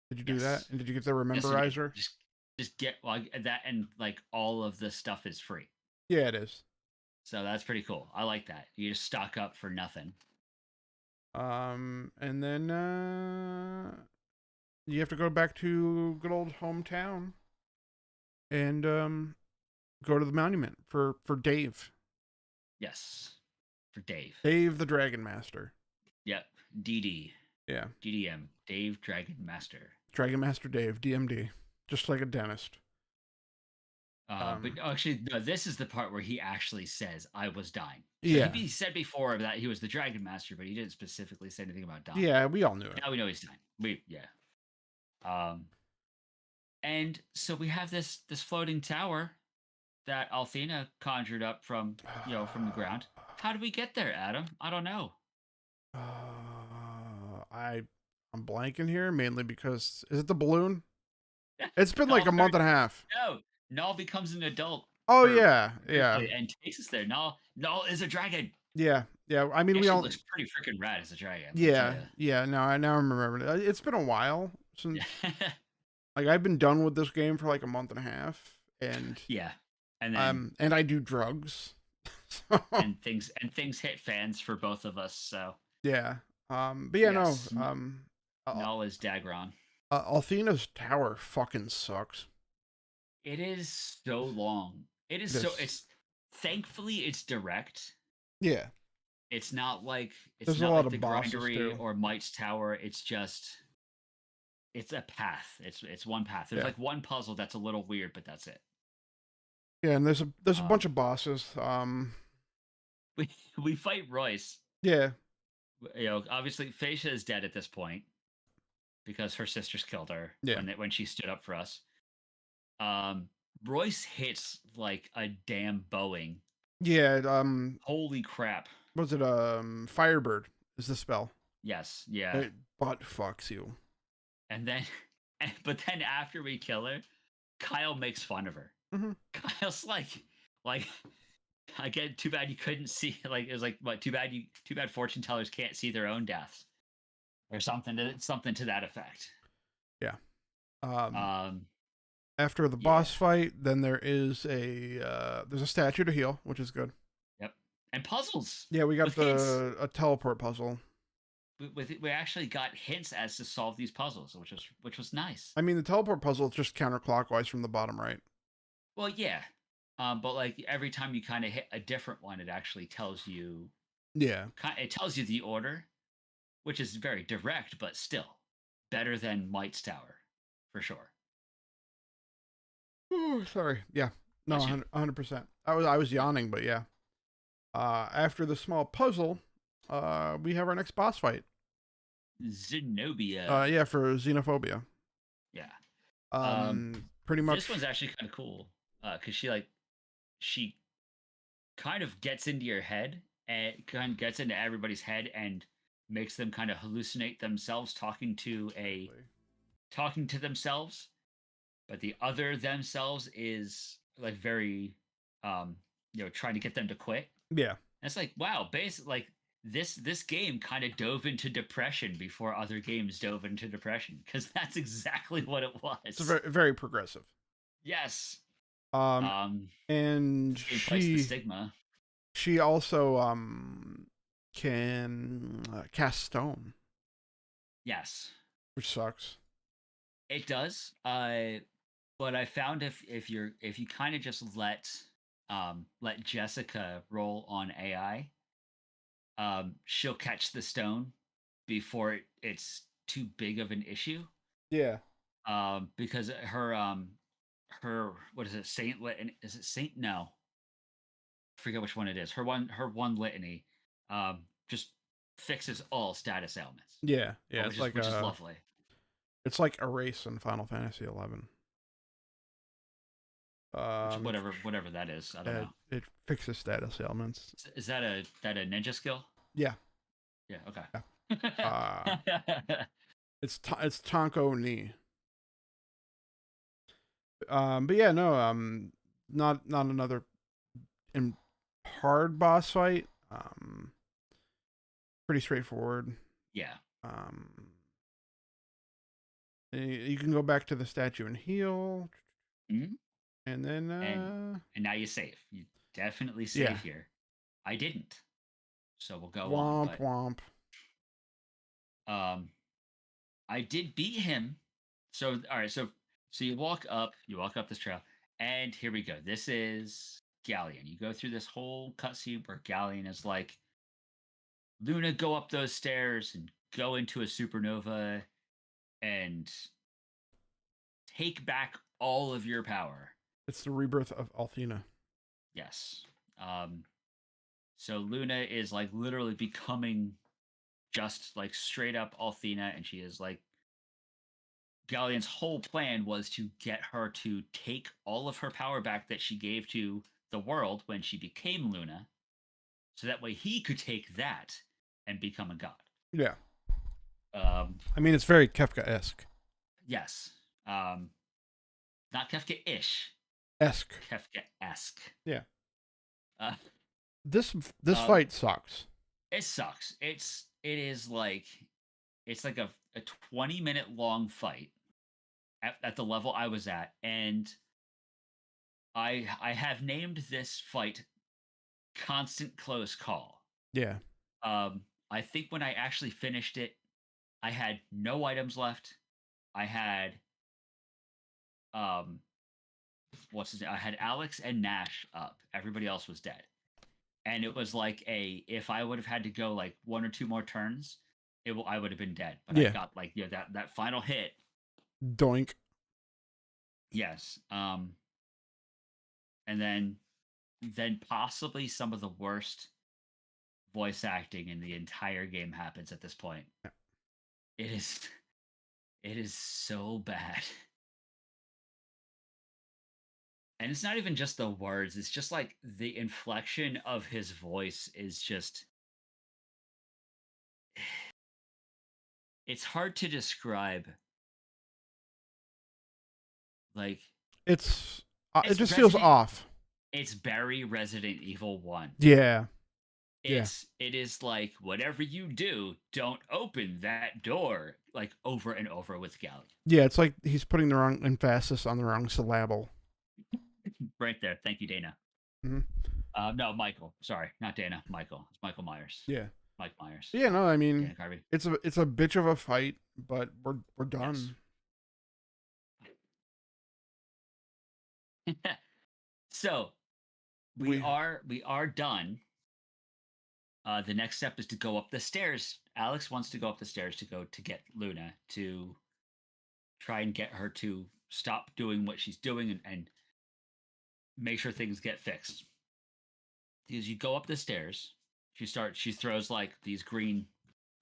Did you do that? And did you get the Rememberizer? Just get that, and like all of the stuff is free. Yeah, it is. So that's pretty cool. I like that. You just stock up for nothing. And then you have to go back to good old hometown and go to the monument for Dave. Yes, for Dave. Dave the Dragon Master. Yep, DD. Yeah. DDM. Dave Dragon Master. Dragon Master Dave, DMD. Just like a dentist. But actually, no, this is the part where he actually says, "I was dying." So yeah. He said before that he was the Dragon Master, but he didn't specifically say anything about dying. Yeah, we all knew it. Now we know he's dying. And so we have this floating tower that Althena conjured up from the ground. How did we get there, Adam? I don't know. I'm blanking here, mainly because is it the balloon? It's been like a month and a half. No, Null becomes an adult. Oh yeah, and takes us there. Null is a dragon. Yeah. I mean, we all looks pretty freaking rad as a dragon. Yeah. No, I now remember it. It's been a while since. Like I've been done with this game for like a month and a half, and yeah, and then and I do drugs, and things hit fans for both of us. So yeah, but yeah, yes. no, Null is Dagron. Althena's tower fucking sucks. It is so long. It's thankfully it's direct. Yeah. It's not like there's not a lot like of the bosses Grindery too. or Might's Tower. It's just it's a path. It's one path. There's Yeah. like one puzzle that's a little weird, but that's it. Yeah, and there's a bunch Um, of bosses. we we fight Royce. Yeah. You know, obviously Facia is dead at this point because her sisters killed her Yeah. when she stood up for us. Um, Royce hits like a damn Boeing. Yeah. Holy crap! Was it Firebird? Is the spell? Yes, yeah. It butt fucks you. And then, but then after we kill her, Kyle makes fun of her. Mm-hmm. Kyle's like, again, too bad you couldn't see. Like, it was like, what? Too bad fortune tellers can't see their own deaths, or something to that effect. Yeah. After the Yeah. boss fight, then there's a statue to heal, which is good. Yep. And puzzles. Yeah, we got with hints. a teleport puzzle. We actually got hints as to solve these puzzles, which was nice. I mean, the teleport puzzle is just counterclockwise from the bottom right. Well, yeah. But like every time you kind of hit a different one, it actually tells you. Yeah. It tells you the order, which is very direct, but still better than Might's Tower, for sure. Oh, sorry. Yeah. No, Bless you. 100%. I was yawning, but yeah. After the small puzzle, we have our next boss fight. Zenobia. Yeah, for Xenophobia. Yeah. Pretty much. This one's actually kind of cool because she kind of gets into your head and kind of gets into everybody's head and makes them kind of hallucinate themselves talking to themselves, but the other themselves is like very trying to get them to quit. Yeah. And it's like, wow, basically like this game kind of dove into depression before other games dove into depression, because that's exactly what it was. It's very, very progressive. Yes. And the stigma. She also can cast stone. Yes. Which sucks. It does. But I found if you kind of just let Jessica roll on AI, she'll catch the stone before it's too big of an issue. Yeah. Because her what is it, Saint is it Saint? No, I forget which one it is. Her one litany just fixes all status ailments. Yeah, yeah, which is lovely. It's like Erase in Final Fantasy 11. Whatever that is, I don't know. It fixes status ailments. Is that a ninja skill? Yeah. Yeah. Okay. Yeah. It's Tonko Ni. But yeah, no, not another hard boss fight. Pretty straightforward. Yeah. You can go back to the statue and heal. Mm-hmm. And then and now you save. You definitely save here. I didn't. So we'll go on. Womp. I did beat him. So all right, so you walk up this trail, and here we go. This is Galleon. You go through this whole cutscene where Galleon is like, Luna, go up those stairs and go into a supernova and take back all of your power. It's the rebirth of Althena. Yes. So Luna is like literally becoming just like straight up Althena, and she is like, Galleon's whole plan was to get her to take all of her power back that she gave to the world when she became Luna, so that way he could take that and become a god. Yeah. I mean, it's very Kefka-esque. Yes. Not Kefka-ish. Esque. Kefka-esque. Yeah. This fight sucks. It sucks. It is like it's like a 20-minute long fight at the level I was at, and I have named this fight Constant Close Call. Yeah. I think when I actually finished it, I had no items left. I had I had Alex and Nash up. Everybody else was dead. And it was like if I would have had to go like one or two more turns, I would have been dead. But I got like that final hit, Doink. Yes. And then possibly some of the worst voice acting in the entire game happens at this point. Yeah. It is it is so bad. And it's not even just the words, it's just like the inflection of his voice is just it's hard to describe. Like It it's just feels Resident off. it's Barry Resident Evil 1. Yeah. It is like whatever you do, don't open that door, like over and over with Gallion. Yeah, it's like he's putting the wrong emphasis on the wrong syllable. Right there. Thank you, Dana. Mm-hmm. No, Michael. Sorry, not Dana. Michael. It's Michael Myers. Yeah. Mike Myers. Yeah, no, I mean, Dana Carvey. it's a bitch of a fight, but we're done. Yes. So we are done. The next step is to go up the stairs. Alex wants to go up the stairs to go to get Luna to try and get her to stop doing what she's doing and make sure things get fixed. Because you go up the stairs, she throws like these green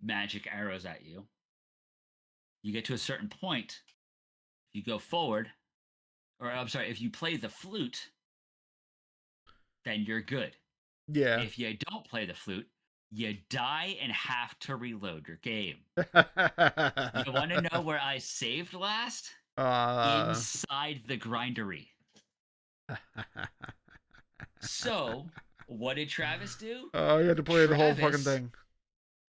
magic arrows at you. You get to a certain point, you go forward, or I'm sorry, if you play the flute, then you're good. Yeah. If you don't play the flute, you die and have to reload your game. You want to know where I saved last? Inside the grindery. So, what did Travis do? Oh, you had to play the whole fucking thing.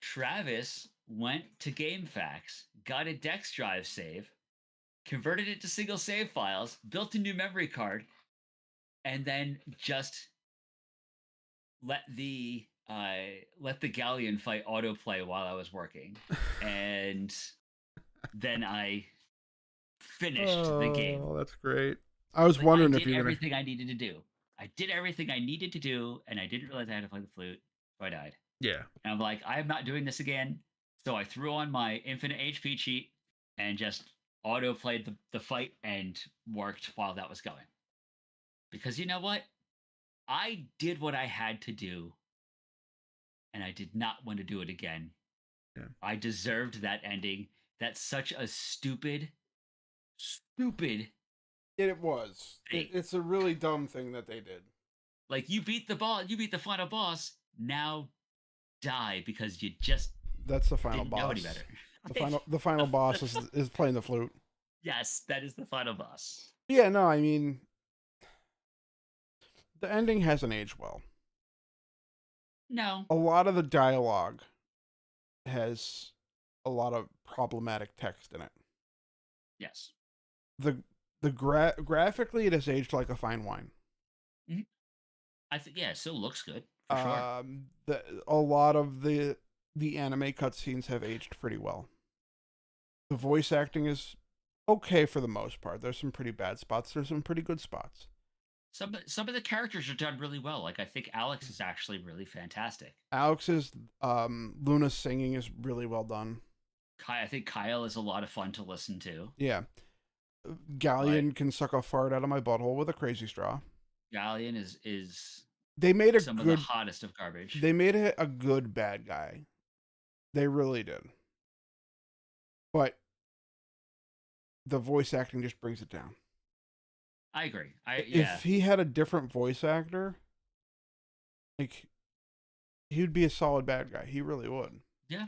Travis went to GameFAQs, got a Dex drive save, converted it to single save files, built a new memory card, and then just let the Galleon fight autoplay while I was working, and then I finished the game. Oh, that's great. I was wondering if you did everything I needed to do. I did everything I needed to do, and I didn't realize I had to play the flute, so I died. Yeah. And I'm like, I am not doing this again. So I threw on my infinite HP cheat and just auto played the fight and worked while that was going. Because you know what? I did what I had to do, and I did not want to do it again. Yeah. I deserved that ending. That's such a stupid. It was. It's a really dumb thing that they did. Like, you beat the boss, you beat the final boss. Now die because you just that's the final didn't boss. know any better. The final boss is playing the flute. Yes, that is the final boss. Yeah, no, I mean, the ending hasn't aged well. No. A lot of the dialogue has a lot of problematic text in it. Yes. Graphically, it has aged like a fine wine. Mm-hmm. I think it still looks good for sure. A lot of the anime cutscenes have aged pretty well. The voice acting is okay for the most part. There's some pretty bad spots. There's some pretty good spots. Some of the characters are done really well. Like, I think Alex is actually really fantastic. Alex's Luna's singing is really well done. I think Kyle is a lot of fun to listen to. Yeah. Galleon can suck a fart out of my butthole with a crazy straw. Galleon is they made some of the hottest of garbage. They made it a good bad guy. They really did. But the voice acting just brings it down. I agree. If he had a different voice actor, like, he'd be a solid bad guy. He really would. Yeah.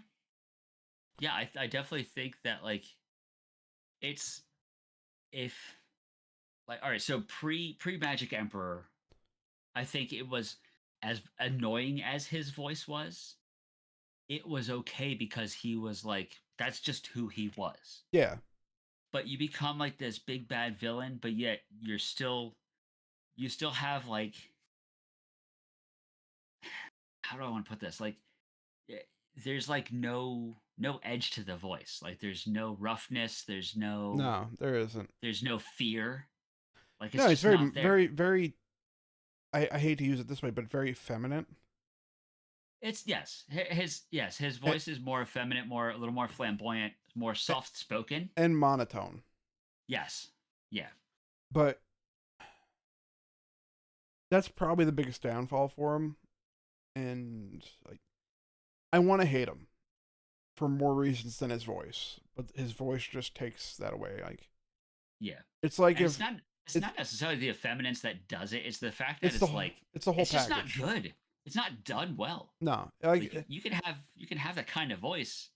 Yeah, I definitely think that, like, it's if like, all right, so pre Magic Emperor, I think it was as annoying as his voice was. It was okay because he was like, that's just who he was. Yeah. But you become like this big bad villain, but yet you still have, like, how do I want to put this? Like, there's like no edge to the voice. Like, there's no roughness. There's no there isn't. There's no fear. Like, it's very very very. I hate to use it this way, but very feminine. It's his voice is more effeminate, a little more flamboyant, more soft spoken, and monotone. Yes. Yeah. But that's probably the biggest downfall for him. And like, I want to hate him for more reasons than his voice, but his voice just takes that away. Like, Yeah. it's like And if it's it's not necessarily the effeminance that does it. It's the fact that it's the whole it's just not package. good. It's not done well. No, Like like you can have that kind of voice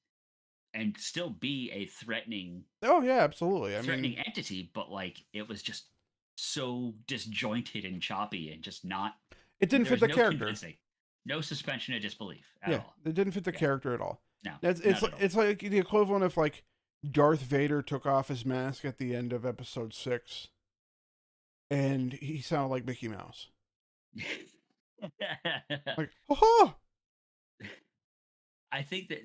and still be a oh yeah, absolutely. I threatening mean, entity, but like it was just so disjointed and choppy and just not it didn't there fit was the no character. convincing, no suspension of disbelief at Yeah, all. it didn't fit the Yeah, character at all. no, It's not at all. it's like the equivalent of like Darth Vader took off his mask at the end of Episode 6, and he sounded like Mickey Mouse. Like, ha. I think that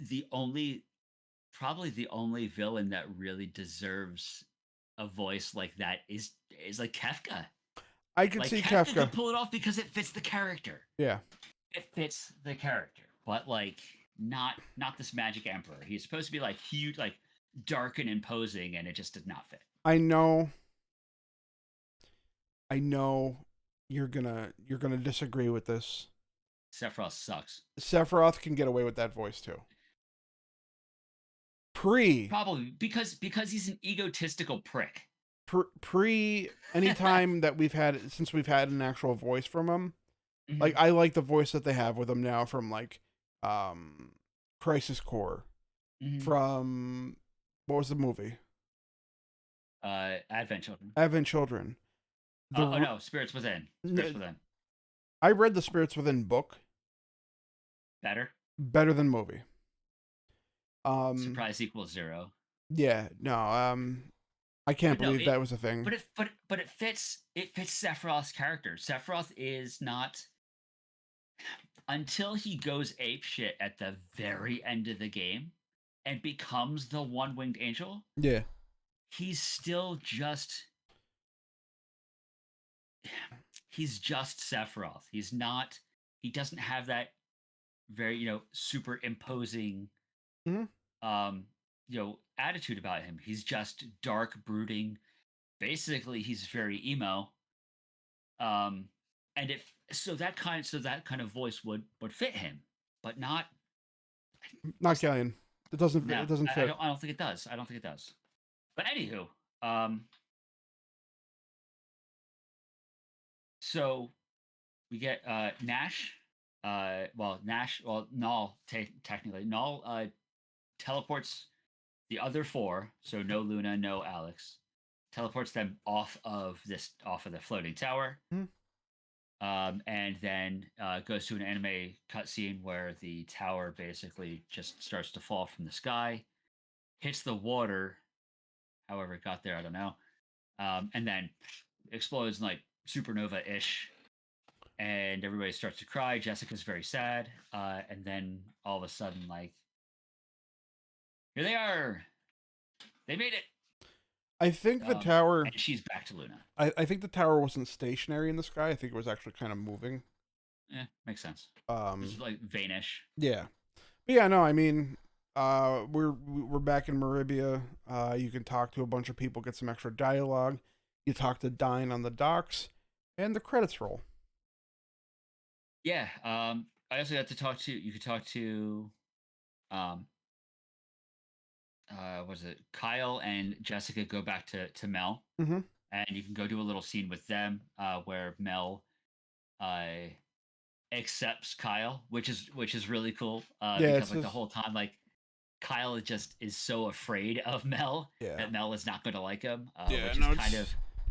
probably the only villain that really deserves a voice like that is like Kefka. I could Like see Kefka Kafka. could pull it off because it fits the character. Yeah, It fits the character, but like not this magic emperor. He's supposed to be like huge, like dark and imposing, and it just did not fit. I know. I know you're gonna disagree with this. Sephiroth sucks. Sephiroth can get away with that voice too. Pre Probably because he's an egotistical prick. pre anytime that we've had since we've had an actual voice from him, Mhm. like I like the voice that they have with him now from like Crisis Core, Mhm. from what was the movie? Advent Children. Advent Children. Oh no, Spirits Within. Spirits Within. I read the Spirits Within book. Better. Better than movie. Surprise equals 0. Yeah, no, I can't But no, believe that was a thing. But it fits Sephiroth's character. Sephiroth is not until he goes ape shit at the very end of the game and becomes the one-winged angel. Yeah. He's still just Sephiroth. He doesn't have that very, super imposing Mhm. attitude about him. He's just dark, brooding. Basically, he's very emo. And if so that kind of voice would fit him, but not Not Galleon. It doesn't no. it doesn't fit. I don't think it does. I don't think it does. But anywho, so we get Nash. Null technically Null teleports the other four. So no Luna, no Alex. Teleports them off of the floating tower. Mhm. And then goes to an anime cutscene where the tower basically just starts to fall from the sky, hits the water. However, it got there, I don't know. And then explodes like supernova ish. And everybody starts to cry. Jessica's very sad. And then all of a sudden, like, here they are. They made it. I think the tower. And she's back to Luna. I think the tower wasn't stationary in the sky. I think it was actually kind of moving. Yeah, makes sense. It's like Vanish. Yeah, but yeah. No, I mean, we're back in Maribia. You can talk to a bunch of people, get some extra dialogue. You talk to Dine on the docks, and the credits roll. Yeah. I also got to talk to. You could talk to. Was it Kyle and Jessica go back to Mel, Mm-hmm. and you can go do a little scene with them where Mel accepts Kyle, which is really cool because like the whole time like Kyle is so afraid of Mel that Mel is not going to like him. Which is kind of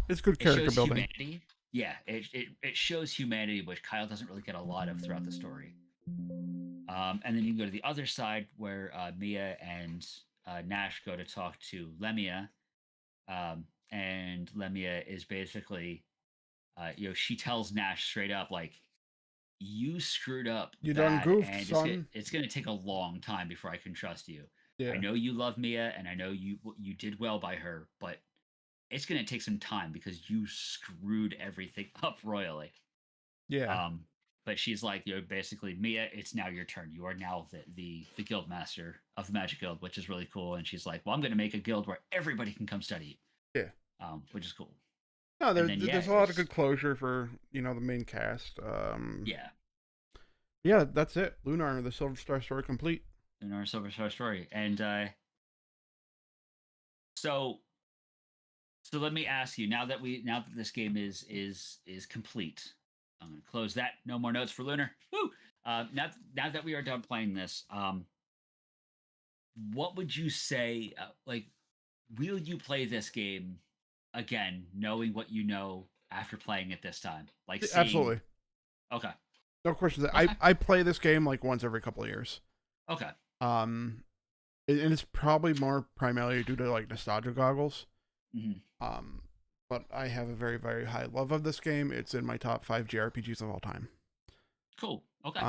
it's good character shows building. Humanity. Yeah, it shows humanity, which Kyle doesn't really get a lot of throughout the story. And then you can go to the other side where Mia and Nash go to talk to Lemia, and Lemia is basically, she tells Nash straight up like, "You screwed up, You done goofed, and son. it's gonna take a long time before I can trust you. Yeah. I know you love Mia, and I know you did well by her, but it's gonna take some time because you screwed everything up royally." Yeah. But she's like, basically, Mia, it's now your turn. You are now the guild master of the Magic Guild, which is really cool. And she's like, well, I'm going to make a guild where everybody can come study. Yeah. which is cool. No, And then yeah, there's a lot of good closure for the main cast. yeah, Yeah, that's it. Lunar, the Silver Star story complete. in our Silver Star story. And so so let me ask you now that this game is complete. I'm gonna close that. No more notes for Lunar. Woo! Now that we are done playing this, what would you say? Like, will you play this game again, knowing what you know after playing it this time? Like seeing. Absolutely, Okay. no questions. Okay. I play this game like once every couple of years. Okay. Um, and it's probably more primarily due to like nostalgia goggles. Hmm. Um, but I have a very very high love of this game. It's in my top 5 JRPGs of all time. Cool. Okay.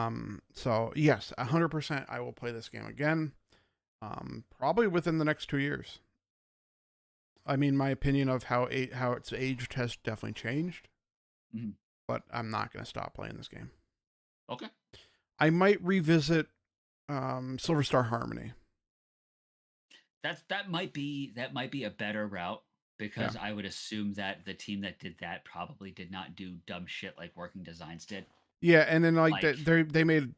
So yes, 100%, I will play this game again. Probably within the next 2 years. I mean, my opinion of how it's aged has definitely changed, Hmm. but I'm not going to stop playing this game. Okay. I might revisit Silver Star Harmony. That might be a better route Yeah, because I would assume that the team that did that probably did not do dumb shit like Working Designs did. yeah, and then like Like they made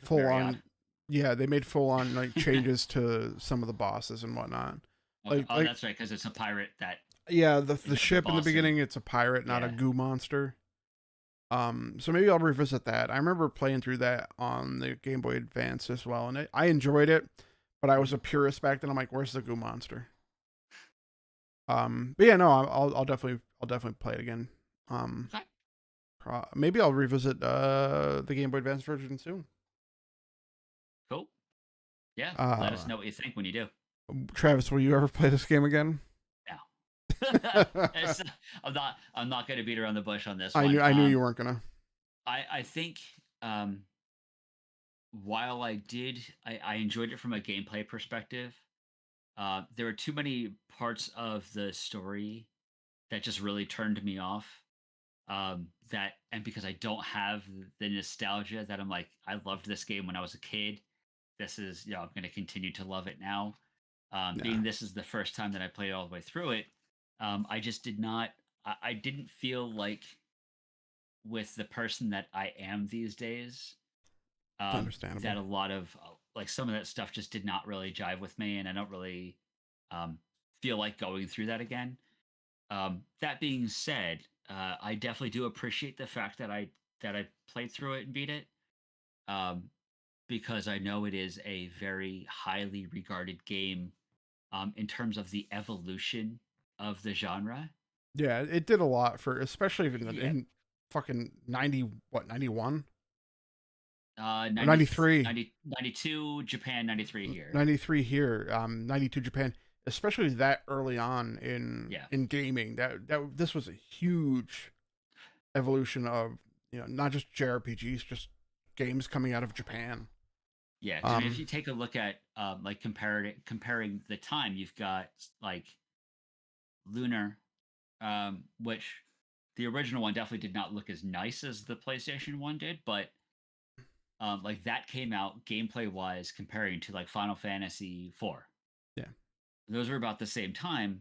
full very odd. on, yeah, they made full on like changes to some of the bosses and whatnot. Okay. Oh, Like that's right, because it's a pirate that yeah, is the the ship in the boss and beginning, it's a pirate, not a yeah. goo monster. So maybe I'll revisit that. I remember playing through that on the Game Boy Advance as well, and I enjoyed it, but I was Mhm. a purist back then. I'm like, where's the goo monster? But yeah, no, I'll definitely play it again. Um, Okay. Maybe I'll revisit the Game Boy Advance version soon. Cool. Yeah. Let us Uh, know what you think when you do. Travis, will you ever play this game again? Now. It's- I'm not going to beat around the bush on this I one. knew you weren't gonna. I think um, while I enjoyed it from a gameplay perspective. There were too many parts of the story that just really turned me off. That and because I don't have the nostalgia that I'm like, I loved this game when I was a kid. This is, I'm going to continue to love it now. Yeah, Being this is the first time that I played all the way through it, I just did not. I didn't feel like with the person that I am these days, it's understandable. that a lot of like some of that stuff just did not really jive with me, and I don't really um, feel like going through that again. That being said, I definitely do appreciate the fact that I played through it and beat it, um, because I know it is a very highly regarded game in terms of the evolution of the genre. Yeah, it did a lot for, especially Yeah, in fucking 91 or 90, 93. 92 Japan, 93 here. 93 here, 92 Japan, especially that early on Yeah, in gaming. That this was a huge evolution of not just JRPGs, just games coming out of Japan. yeah. Because I mean, if Um, you take a look at like comparing the time, you've got like Lunar, which the original one definitely did not look as nice as the PlayStation one did, but like that came out gameplay wise comparing to like Final Fantasy IV. yeah. Those were about the same time.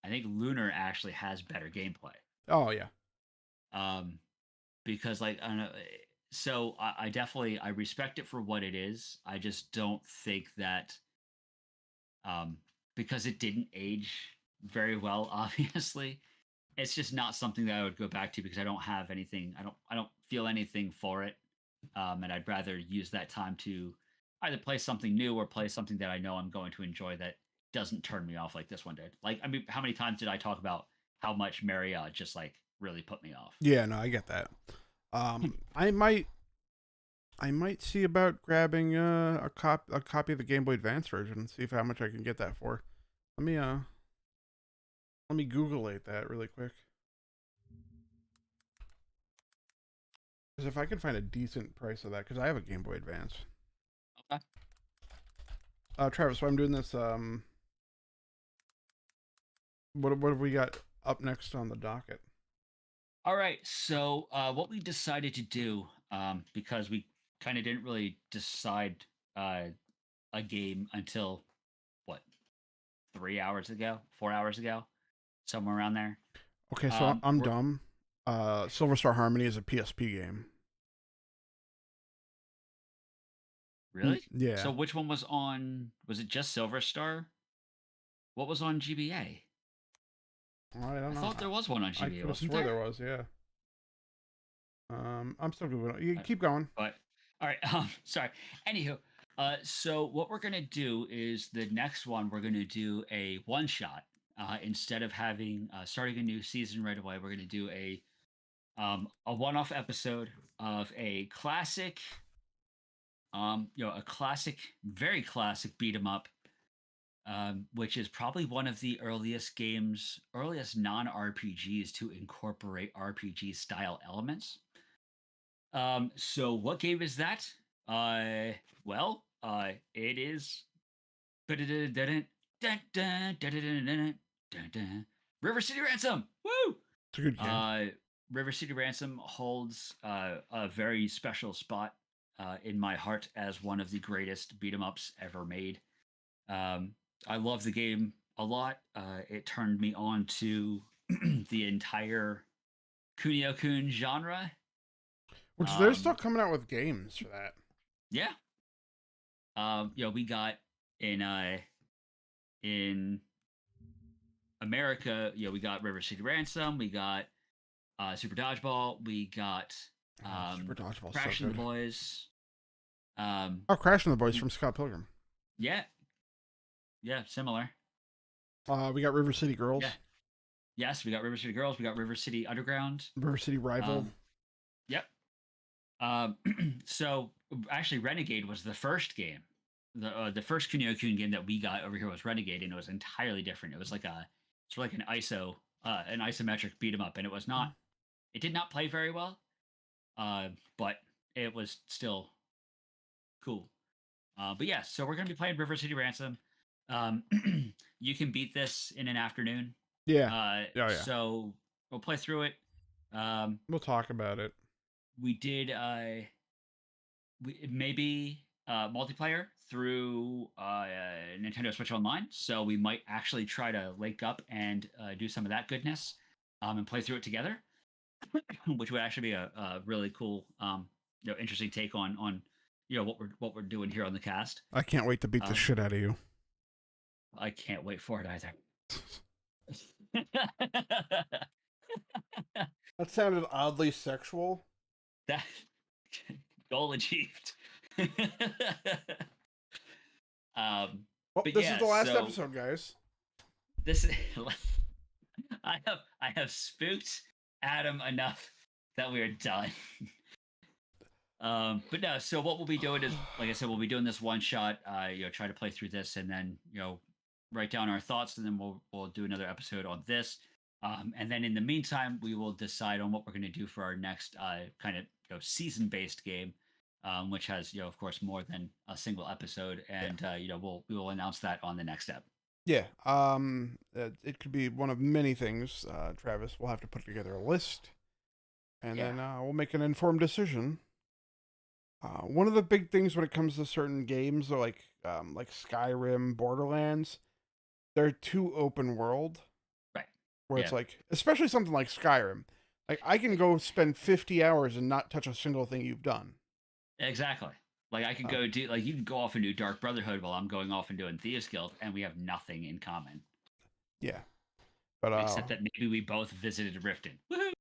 I think Lunar actually has better gameplay. Oh yeah. Um, because like I don't know, so I definitely I respect it for what it is. I just don't think that um, because it didn't age very well, obviously. It's just not something that I would go back to because I don't have anything. I don't feel anything for it, and I'd rather use that time to either play something new or play something that I know I'm going to enjoy that doesn't turn me off like this one did. Like I mean, how many times did I talk about how much Marriott just like really put me off? Yeah, no, I get that. I might see about grabbing a copy of the Game Boy Advance version and see if how much I can get that for. Let me let me Google that really quick. Because if I can find a decent price of that, because I have a Game Boy Advance. Okay. Travis, so I'm doing this. What have we got up next on the docket? All right. So what we decided to do, because we kind of didn't really decide uh, a game until what 3 hours ago, 4 hours ago. somewhere around there. Okay, so I'm We're dumb. Silver Star Harmony is a PSP game. really. Yeah. So which one was on? Was it just Silver Star? What was on GBA? I don't I know. thought there was one on I GBA, could have wasn't swore there? there was. Yeah. I'm still good. You Uh, keep going. But all right. Sorry. Anywho, so what we're gonna do is the next one we're gonna do a one shot. Instead of having starting a new season right away, we're gonna do a one off episode of a classic, a classic, very classic beat 'em up, which is probably one of the earliest non RPGs to incorporate RPG style elements. So what game is that? It is River City Ransom. Woo! It's a good game. River City Ransom holds a very special spot in my heart as one of the greatest beat 'em ups ever made. Um, I love the game a lot. It turned me on to the entire Kunio-kun genre. Which they're still coming out with games for that. Yeah. We got in America, we got River City Ransom, we got Super Dodgeball, we got Super Dodgeball, Crash so and the good. Boys. Crash and the Boys from Scott Pilgrim. Yeah. Yeah, similar. We got River City Girls. Yeah. Yes, we got River City Girls, we got River City Underground. River City Rival. Yep. So actually, Renegade was the first game. The first Kunio-kun game that we got over here was Renegade, and it was entirely different. It was like an an isometric beat 'em up, and it was not. It did not play very well, but it was still cool. But yeah, so we're gonna be playing River City Ransom. You can beat this in an afternoon. Yeah. Yeah. So we'll play through it. We'll talk about it. We did maybe multiplayer through Nintendo Switch Online, so we might actually try to link up and do some of that goodness and play through it together, which would actually be a really cool, interesting take on what we're doing here on the cast. I can't wait to beat the shit out of you. I can't wait for it either. That sounded oddly sexual. That goal achieved. Well, but this yeah, is the last so episode, guys. this I have spooked Adam enough that we're done. But no, so what we'll be doing is, like I said, we'll be doing this one shot, try to play through this and then, write down our thoughts, and then we'll do another episode on this. And then in the meantime, we will decide on what we're going to do for our next kind of season-based game, which has of course more than a single episode, and we will announce that on the next step. Yeah. It could be one of many things. Travis will have to put together a list, and then we'll make an informed decision. One of the big things when it comes to certain games, like Skyrim, Borderlands, they're too open world. Right. Where it's like, especially something like Skyrim, like I can go spend 50 hours and not touch a single thing you've done. Exactly. Like I could go do, like you can go off and do Dark Brotherhood while I'm going off and doing Thieves Guild, and we have nothing in common. Yeah. But except that maybe we both visited Riften. Woohoo!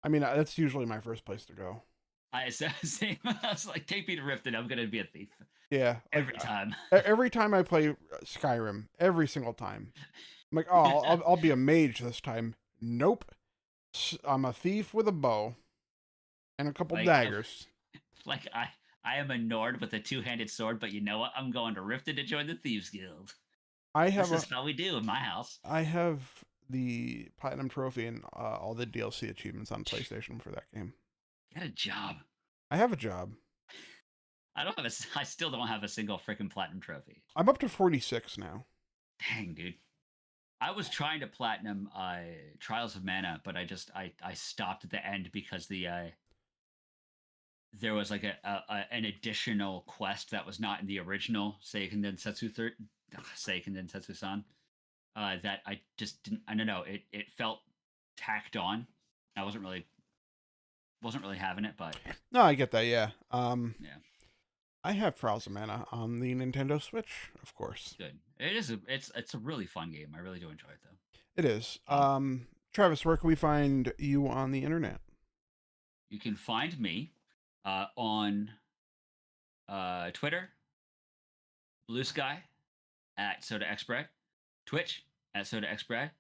I mean, that's usually my first place to go. I was like, take me to Riften. I'm gonna be a thief. Yeah. Every time. Every time I play Skyrim, every single time, I'm like, oh, I'll be a mage this time. Nope. I'm a thief with a bow and a couple daggers. Like I am a Nord with a two-handed sword, but you know what? I'm going to Riften to join the Thieves Guild. This is how we do in my house. I have the Platinum Trophy and all the DLC achievements on PlayStation for that game. Get a job. I have a job. I still don't have a single freaking Platinum Trophy. I'm up to 46 now. Dang, dude. I was trying to platinum Trials of Mana, but I stopped at the end because there was like an additional quest that was not in the original Seiken Densetsu San. that I just didn't. I don't know. It felt tacked on. I wasn't really having it, but No, I get that. Yeah. yeah, I have Trials of Mana on the Nintendo Switch, of course. good. It's a really fun game. I really do enjoy it though. It is. Um, Travis, where can we find you on the internet? You can find me on Twitter, Blue Sky at Soda Xbread, Twitch at Soda Xbread,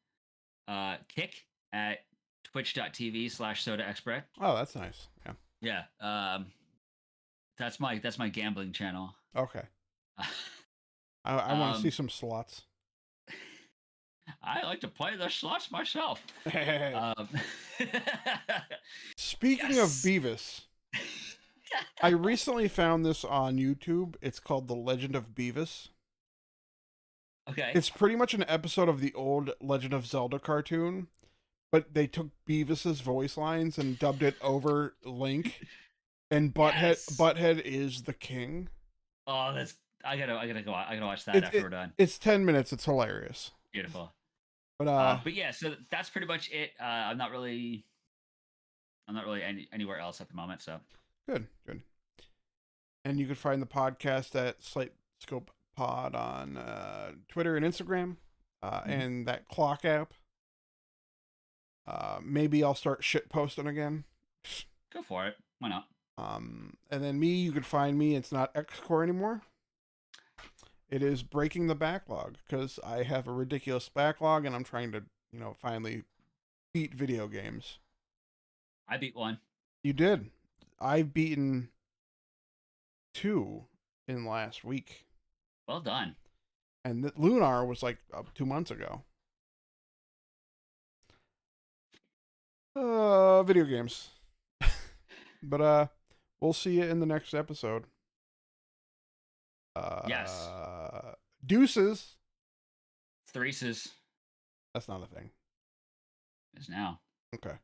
Kick at twitch.tv/Soda Xbread. Oh, that's nice. Yeah. Yeah, that's my gambling channel. Okay. I want to see some slots. I like to play the slots myself. Speaking Yes. of Beavis, I recently found this on YouTube. It's called The Legend of Beavis. Okay. It's pretty much an episode of the old Legend of Zelda cartoon, but they took Beavis's voice lines and dubbed it over Link. And Butthead is the king. Oh, that's I gotta watch that after we're done. It's 10 minutes. It's hilarious. Beautiful. But yeah, so that's pretty much it. I'm not really anywhere else at the moment. So good. And you can find the podcast at Slate Scope Pod on Twitter and Instagram, and that clock app. Maybe I'll start shit posting again. go for it. Why not? And then me, you could find me. It's not X-Core anymore. It is Breaking the Backlog, because I have a ridiculous backlog and I'm trying to, finally beat video games. I beat one. You did. I've beaten 2 in last week. Well done. And Lunar was like 2 months ago. Video games. But we'll see you in the next episode. Yes. Deuces. Threeses That's not a thing. is now. Okay.